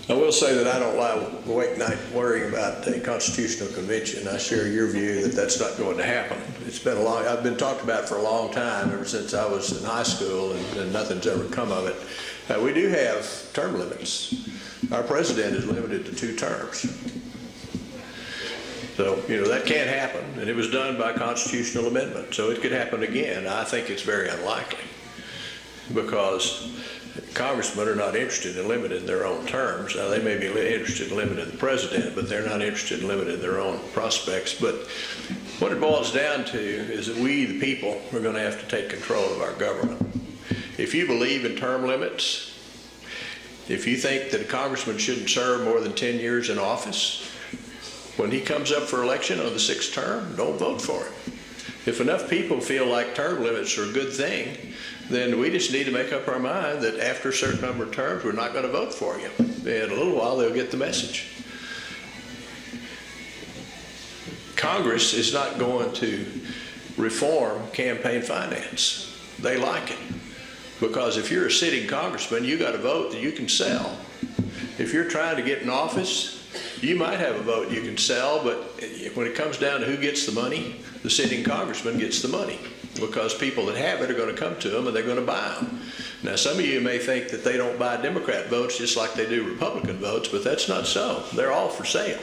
I will say that I don't lie awake night worrying about a constitutional convention. I share your view that that's not going to happen. It's been I've been talked about for a long time, ever since I was in high school, and nothing's ever come of it. We do have term limits. Our president is limited to 2 terms. So, that can't happen, and it was done by constitutional amendment, so it could happen again. I think it's very unlikely, because congressmen are not interested in limiting their own terms. Now, they may be interested in limiting the president, but they're not interested in limiting their own prospects. But what it boils down to is that we, the people, are going to have to take control of our government. If you believe in term limits, if you think that a congressman shouldn't serve more than 10 years in office, when he comes up for election on the 6th term, don't vote for him. If enough people feel like term limits are a good thing, then we just need to make up our mind that after a certain number of terms, we're not going to vote for you. In a little while, they'll get the message. Congress is not going to reform campaign finance. They like it. Because if you're a sitting congressman, you got a vote that you can sell. If you're trying to get in office, you might have a vote you can sell, but when it comes down to who gets the money, the sitting congressman gets the money, because people that have it are going to come to them and they're going to buy them. Now, some of you may think that they don't buy Democrat votes just like they do Republican votes, but that's not so. They're all for sale.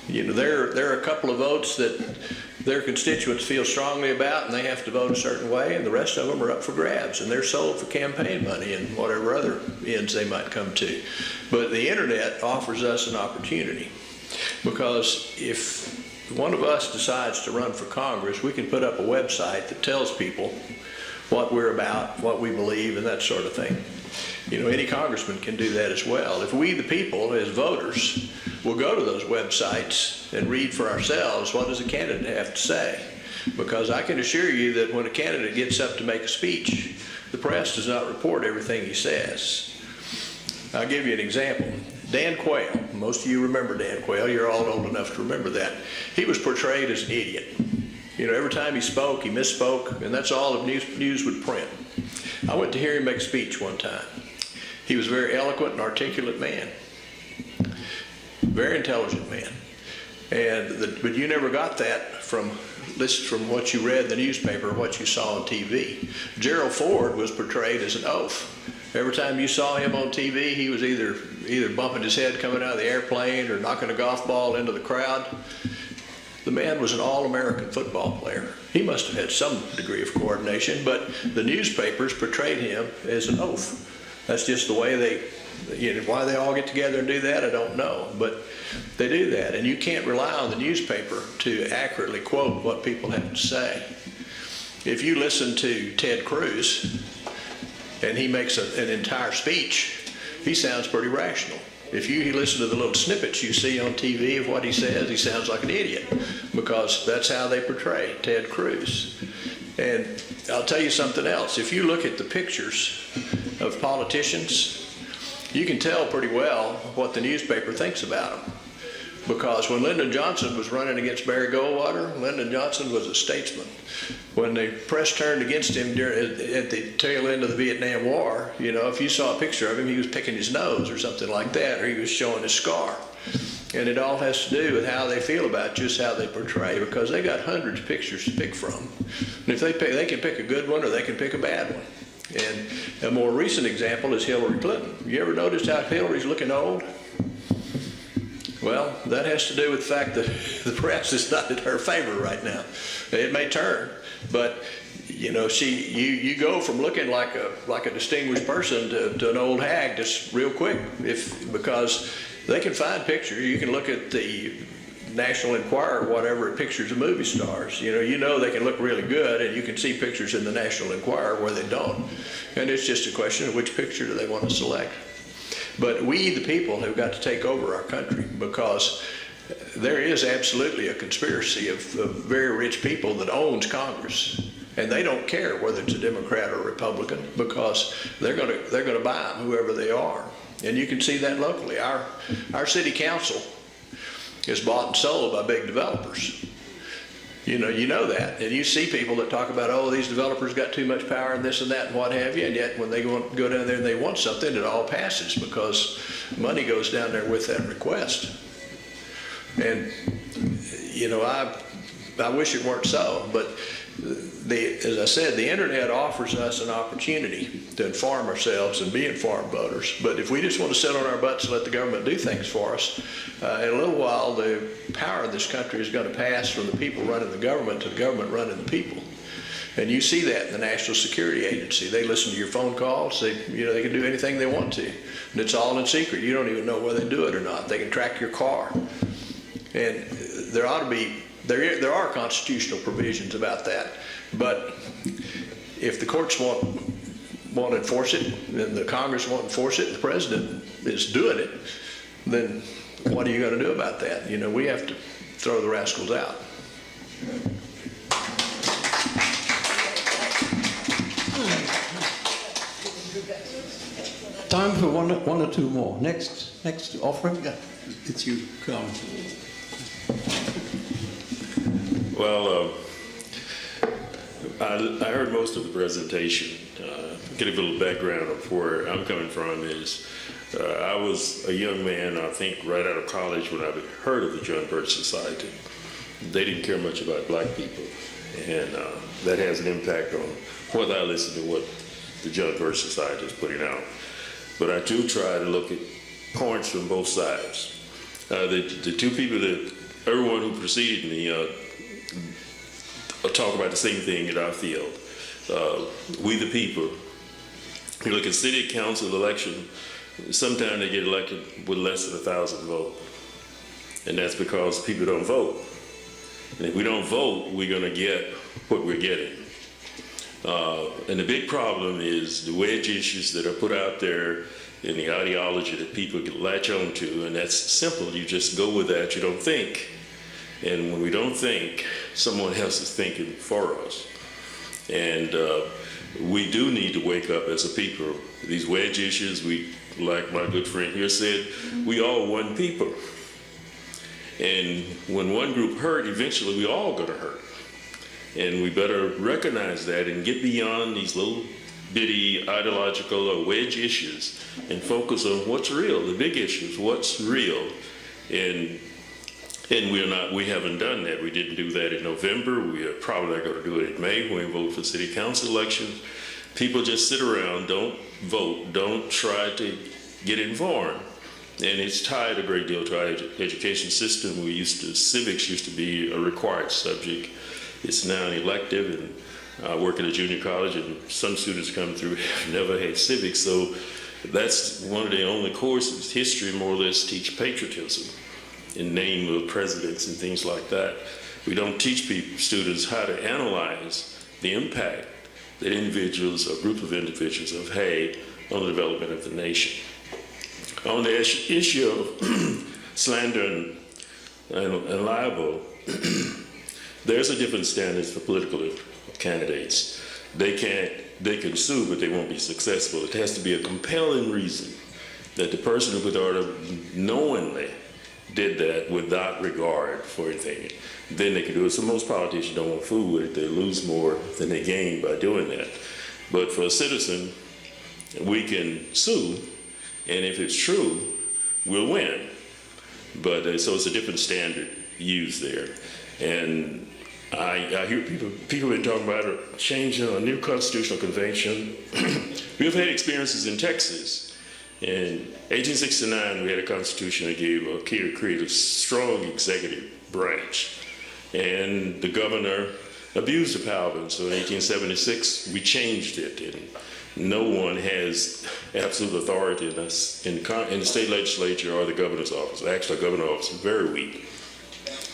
There are a couple of votes that their constituents feel strongly about, and they have to vote a certain way, and the rest of them are up for grabs, and they're sold for campaign money and whatever other ends they might come to. But the internet offers us an opportunity, because if one of us decides to run for Congress, we can put up a website that tells people what we're about, what we believe, and that sort of thing. Any congressman can do that as well. If we, the people, as voters, will go to those websites and read for ourselves, what does a candidate have to say? Because I can assure you that when a candidate gets up to make a speech, the press does not report everything he says. I'll give you an example. Dan Quayle, most of you remember Dan Quayle, you're all old enough to remember that. He was portrayed as an idiot. Every time he spoke, he misspoke, and that's all the news would print. I went to hear him make a speech one time. He was a very eloquent and articulate man. Very intelligent man. But you never got that from what you read in the newspaper or what you saw on TV. Gerald Ford was portrayed as an oaf. Every time you saw him on TV, he was either bumping his head coming out of the airplane or knocking a golf ball into the crowd. The man was an all-American football player. He must have had some degree of coordination, but the newspapers portrayed him as an oaf. That's just the way why they all get together and do that, I don't know. But they do that, and you can't rely on the newspaper to accurately quote what people have to say. If you listen to Ted Cruz, and he makes an entire speech, he sounds pretty rational. If you listen to the little snippets you see on TV of what he says, he sounds like an idiot, because that's how they portray Ted Cruz. And I'll tell you something else. If you look at the pictures of politicians, you can tell pretty well what the newspaper thinks about them. Because when Lyndon Johnson was running against Barry Goldwater, Lyndon Johnson was a statesman. When the press turned against him at the tail end of the Vietnam War, if you saw a picture of him, he was picking his nose or something like that, or he was showing his scar. And it all has to do with how they feel about just how they portray, because they got hundreds of pictures to pick from. And if they can pick a good one or they can pick a bad one. And a more recent example is Hillary Clinton. You ever noticed how Hillary's looking old? Well, that has to do with the fact that the press is not in her favor right now. It may turn, but you know, you go from looking like a distinguished person to an old hag just real quick, because they can find pictures. You can look at the National Enquirer, whatever, pictures of movie stars. You know they can look really good, and you can see pictures in the National Enquirer where they don't. And it's just a question of which picture do they want to select. But we, the people, have got to take over our country, because there is absolutely a conspiracy of very rich people that owns Congress, and they don't care whether it's a Democrat or Republican, because they're going to buy them, whoever they are. And you can see that locally. Our city council is bought and sold by big developers. You know that, and you see people that talk about, oh, these developers got too much power and this and that and what have you, and yet when they go down there and they want something, it all passes because money goes down there with that request. And I wish it weren't so, but as I said, the internet offers us an opportunity to inform ourselves and be informed voters. But if we just want to sit on our butts and let the government do things for us, in a little while the power of this country is going to pass from the people running the government to the government running the people. And you see that in the National Security Agency. They listen to your phone calls. They can do anything they want to, and it's all in secret. You don't even know whether they do it or not. They can track your car, and there ought to be. There are constitutional provisions about that, but if the courts won't enforce it, and the Congress won't enforce it, and the president is doing it, then what are you going to do about that? We have to throw the rascals out. Time for one or two more. Next offering. It's you, come. Well, I heard most of the presentation. Get a little background of where I'm coming from is I was a young man, I think right out of college, when I heard of the John Birch Society. They didn't care much about black people, and that has an impact on whether I listen to what the John Birch Society is putting out. But I do try to look at points from both sides. The two people that everyone who preceded me talk about the same thing in our field. We the people. You look at city council election, sometimes they get elected with less than 1,000 votes. And that's because people don't vote. And if we don't vote, we're going to get what we're getting. And the big problem is the wedge issues that are put out there and the ideology that people latch on to, and that's simple. You just go with that. You don't think. And when we don't think, someone else is thinking for us. And we do need to wake up as a people. These wedge issues, like my good friend here said, we all one people. And when one group hurt, eventually we all gonna hurt. And we better recognize that and get beyond these little bitty ideological or wedge issues and focus on what's real, the big issues, what's real. And we haven't done that. We didn't do that in November. We are probably not going to do it in May when we vote for city council elections. People just sit around, don't vote, don't try to get informed. And it's tied a great deal to our education system. Civics used to be a required subject. It's now an elective, and I work at a junior college, and some students come through have never had civics. So that's one of the only courses. History more or less teach patriotism in name of presidents and things like that. We don't teach students how to analyze the impact that individuals or group of individuals have had on the development of the nation. On the issue of slander and libel, there's a different standards for political candidates. They can sue, but they won't be successful. It has to be a compelling reason that the person who would knowingly did that without regard for anything. Then they can do it. So most politicians don't want to fool with it. They lose more than they gain by doing that. But for a citizen, we can sue, and if it's true, we'll win. But so it's a different standard used there. And I hear people have been talking about a change in a new constitutional convention. We've had experiences in Texas In 1869, we had a constitution that created a strong executive branch, and the governor abused the power. And so in 1876, we changed it, and no one has absolute authority in the state legislature or the governor's office. Actually, the governor's office is very weak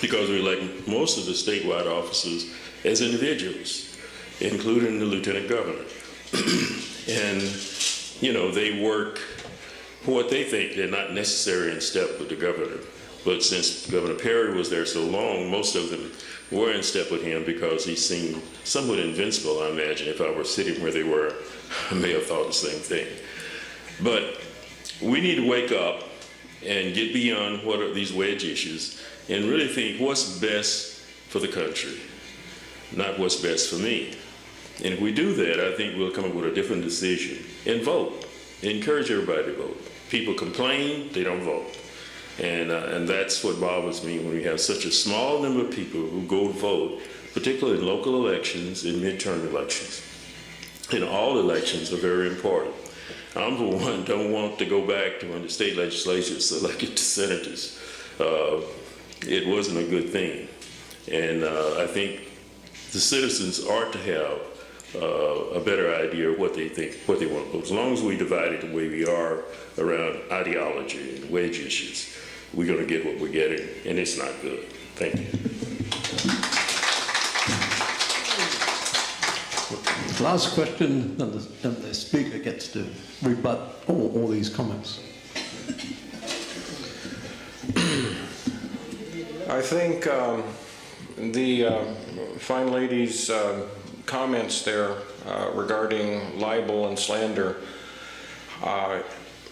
because we elect most of the statewide officers as individuals, including the lieutenant governor. And, you know, they work for what they think they're not necessarily in step with the governor. But since Governor Perry was there so long, most of them were in step with him because he seemed somewhat invincible, I imagine. If I were sitting where they were, I may have thought the same thing. But we need to wake up and get beyond what are these wedge issues and really think what's best for the country, not what's best for me. And if we do that, I think we'll come up with a different decision and vote. Encourage everybody to vote. People complain, they don't vote. And that's what bothers me when we have such a small number of people who go vote, particularly in local elections and midterm elections. And all elections are very important. I'm for one, don't want to go back to when the state legislature selected the senators. It wasn't a good thing. And I think the citizens ought to have a better idea of what they think, what they want. But as long as we divide it the way we are around ideology and wedge issues, we're going to get what we're getting, and it's not good. Thank you. Last question, and the speaker gets to rebut all these comments. I think the fine lady's comments there regarding libel and slander,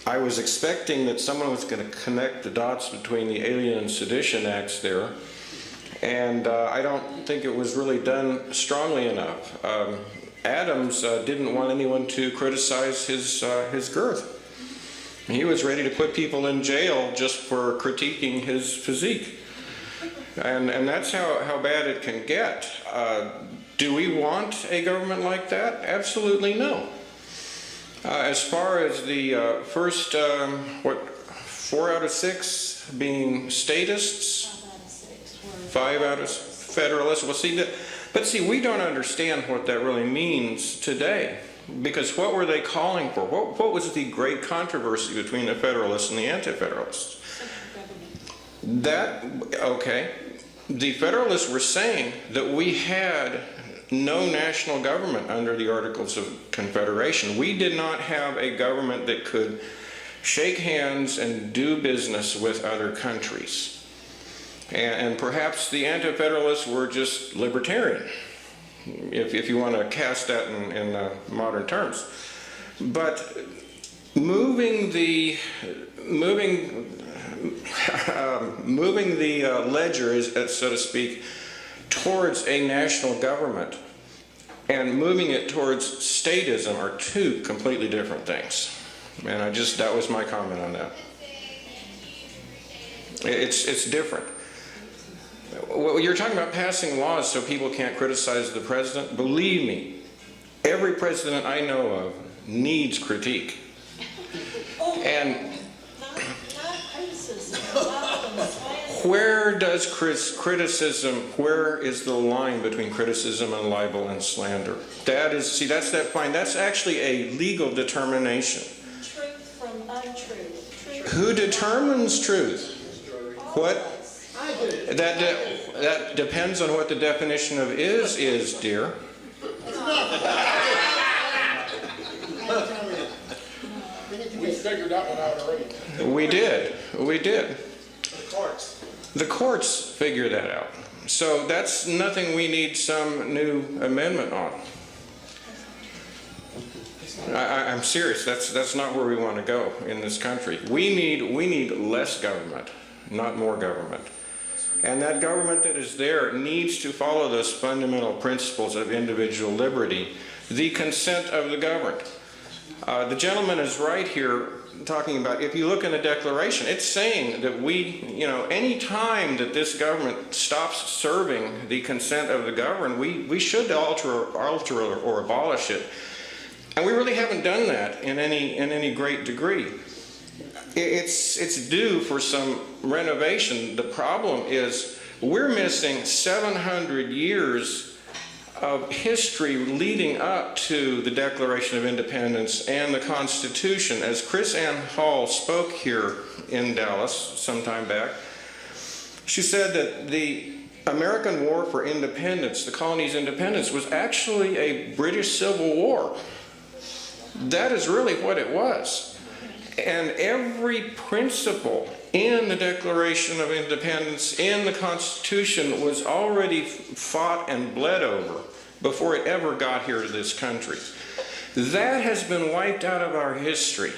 I was expecting that someone was going to connect the dots between the Alien and Sedition Acts there, and I don't think it was really done strongly enough. Adams didn't want anyone to criticize his girth. He was ready to put people in jail just for critiquing his physique. And that's how bad it can get. Do we want a government like that? Absolutely no. As far as the first, 4 out of 6 being statists, 5 out of federalists, well, see, we don't understand what that really means today. Because what were they calling for? What was the great controversy between the Federalists and the Anti-Federalists? Okay. The Federalists were saying that we had no national government under the Articles of Confederation. We did not have a government that could shake hands and do business with other countries. And perhaps the Anti-Federalists were just libertarian, if you want to cast that in modern terms. But moving the ledger, so to speak, towards a national government and moving it towards statism are two completely different things. And that was my comment on that. It's different. Well, you're talking about passing laws so people can't criticize the president. Believe me, every president I know of needs critique. And where does criticism, where is the line between criticism and libel and slander? That's that fine. That's actually a legal determination. Truth from untruth. Who determines truth? What? That depends on what the definition of is, dear. We figured that one out already. We did. The The courts figure that out. So that's nothing we need some new amendment on. I'm serious. That's not where we want to go in this country. We need less government, not more government. And that government that is there needs to follow those fundamental principles of individual liberty, the consent of the governed. The gentleman is right here talking about, if you look in the Declaration, it's saying that any time that this government stops serving the consent of the governed, we should alter or abolish it. And we really haven't done that in any great degree. it's due for some renovation. The problem is we're missing 700 years of history leading up to the Declaration of Independence and the Constitution. As Chris Ann Hall spoke here in Dallas some time back, she said that the American War for Independence, the colony's independence, was actually a British Civil War. That is really what it was. And every principle in the Declaration of Independence, in the Constitution, was already fought and bled over before it ever got here to this country. That has been wiped out of our history.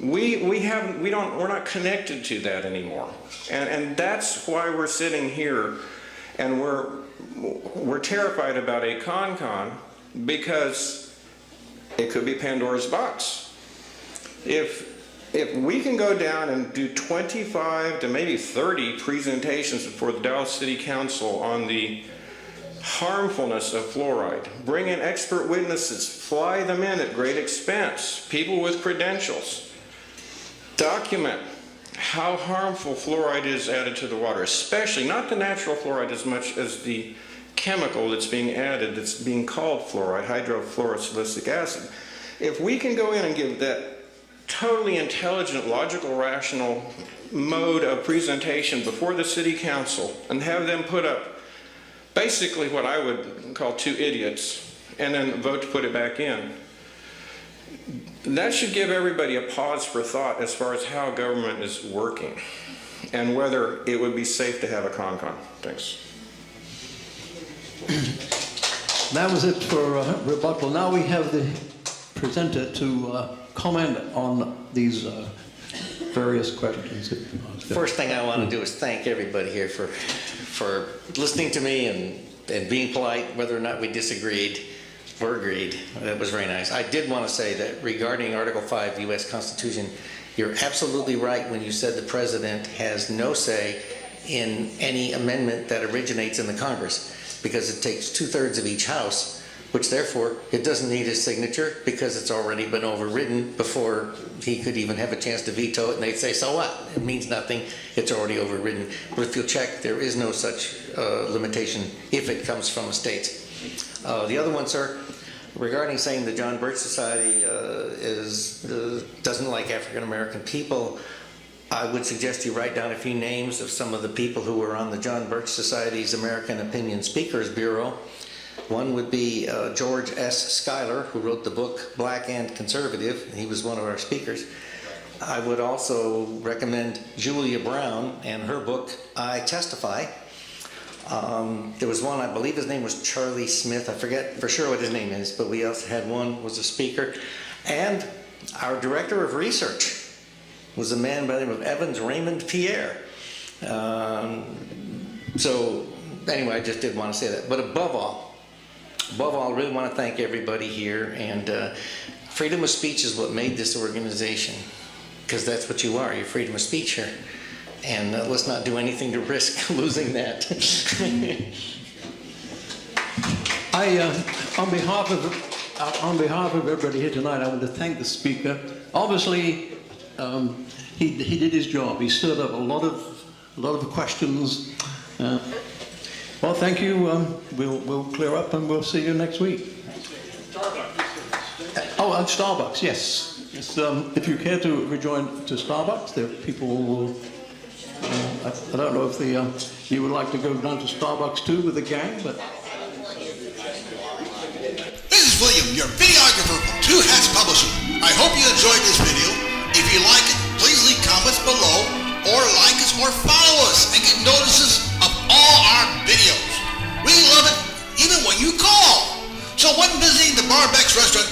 We're not connected to that anymore. And that's why we're sitting here, and we're terrified about a con, because it could be Pandora's box. If we can go down and do 25 to maybe 30 presentations before the Dallas City Council on the harmfulness of fluoride, bring in expert witnesses, fly them in at great expense, people with credentials, document how harmful fluoride is added to the water, especially not the natural fluoride as much as the chemical that's being added, that's being called fluoride, hydrofluorosilicic acid. If we can go in and give that totally intelligent, logical, rational mode of presentation before the city council and have them put up basically what I would call two idiots and then vote to put it back in, that should give everybody a pause for thought as far as how government is working and whether it would be safe to have a con. Thanks. That was it for rebuttal. Now we have the presenter to comment on these various questions. First thing I want to do is thank everybody here for listening to me and being polite, whether or not we disagreed or agreed. That was very nice. I did want to say that regarding Article 5 U.S. Constitution, you're absolutely right when you said the President has no say in any amendment that originates in the Congress, because it takes 2/3 of each house, which therefore it doesn't need his signature because it's already been overridden before he could even have a chance to veto it, and they'd say, so what? It means nothing, it's already overridden. But if you'll check, there is no such limitation if it comes from a state. The other one, sir, regarding saying the John Birch Society doesn't like African American people, I would suggest you write down a few names of some of the people who were on the John Birch Society's American Opinion Speakers Bureau. One would be George S. Schuyler, who wrote the book Black and Conservative. He was one of our speakers. I would also recommend Julia Brown and her book, I Testify. There was one, I believe his name was Charlie Smith. I forget for sure what his name is, but we also had one, was a speaker. And our director of research was a man by the name of Evans Raymond Pierre. So anyway, I just did want to say that. But above all, I really want to thank everybody here. And freedom of speech is what made this organization, because that's what you are. You're freedom of speech here. And let's not do anything to risk losing that. On behalf of everybody here tonight, I want to thank the speaker. Obviously, he did his job. He stirred up a lot of questions. Well, thank you. We'll clear up and we'll see you next week. Oh, and Starbucks, yes. If you care to rejoin to Starbucks, there people will. I don't know if you would like to go down to Starbucks too with the gang, but. This is William, your videographer from Two Hats Publishing. I hope you enjoyed this video. If you like it, please leave comments below, or like us, or follow us, and get notices of all our videos. We love it, even when you call. So when visiting the Barbeck's restaurant,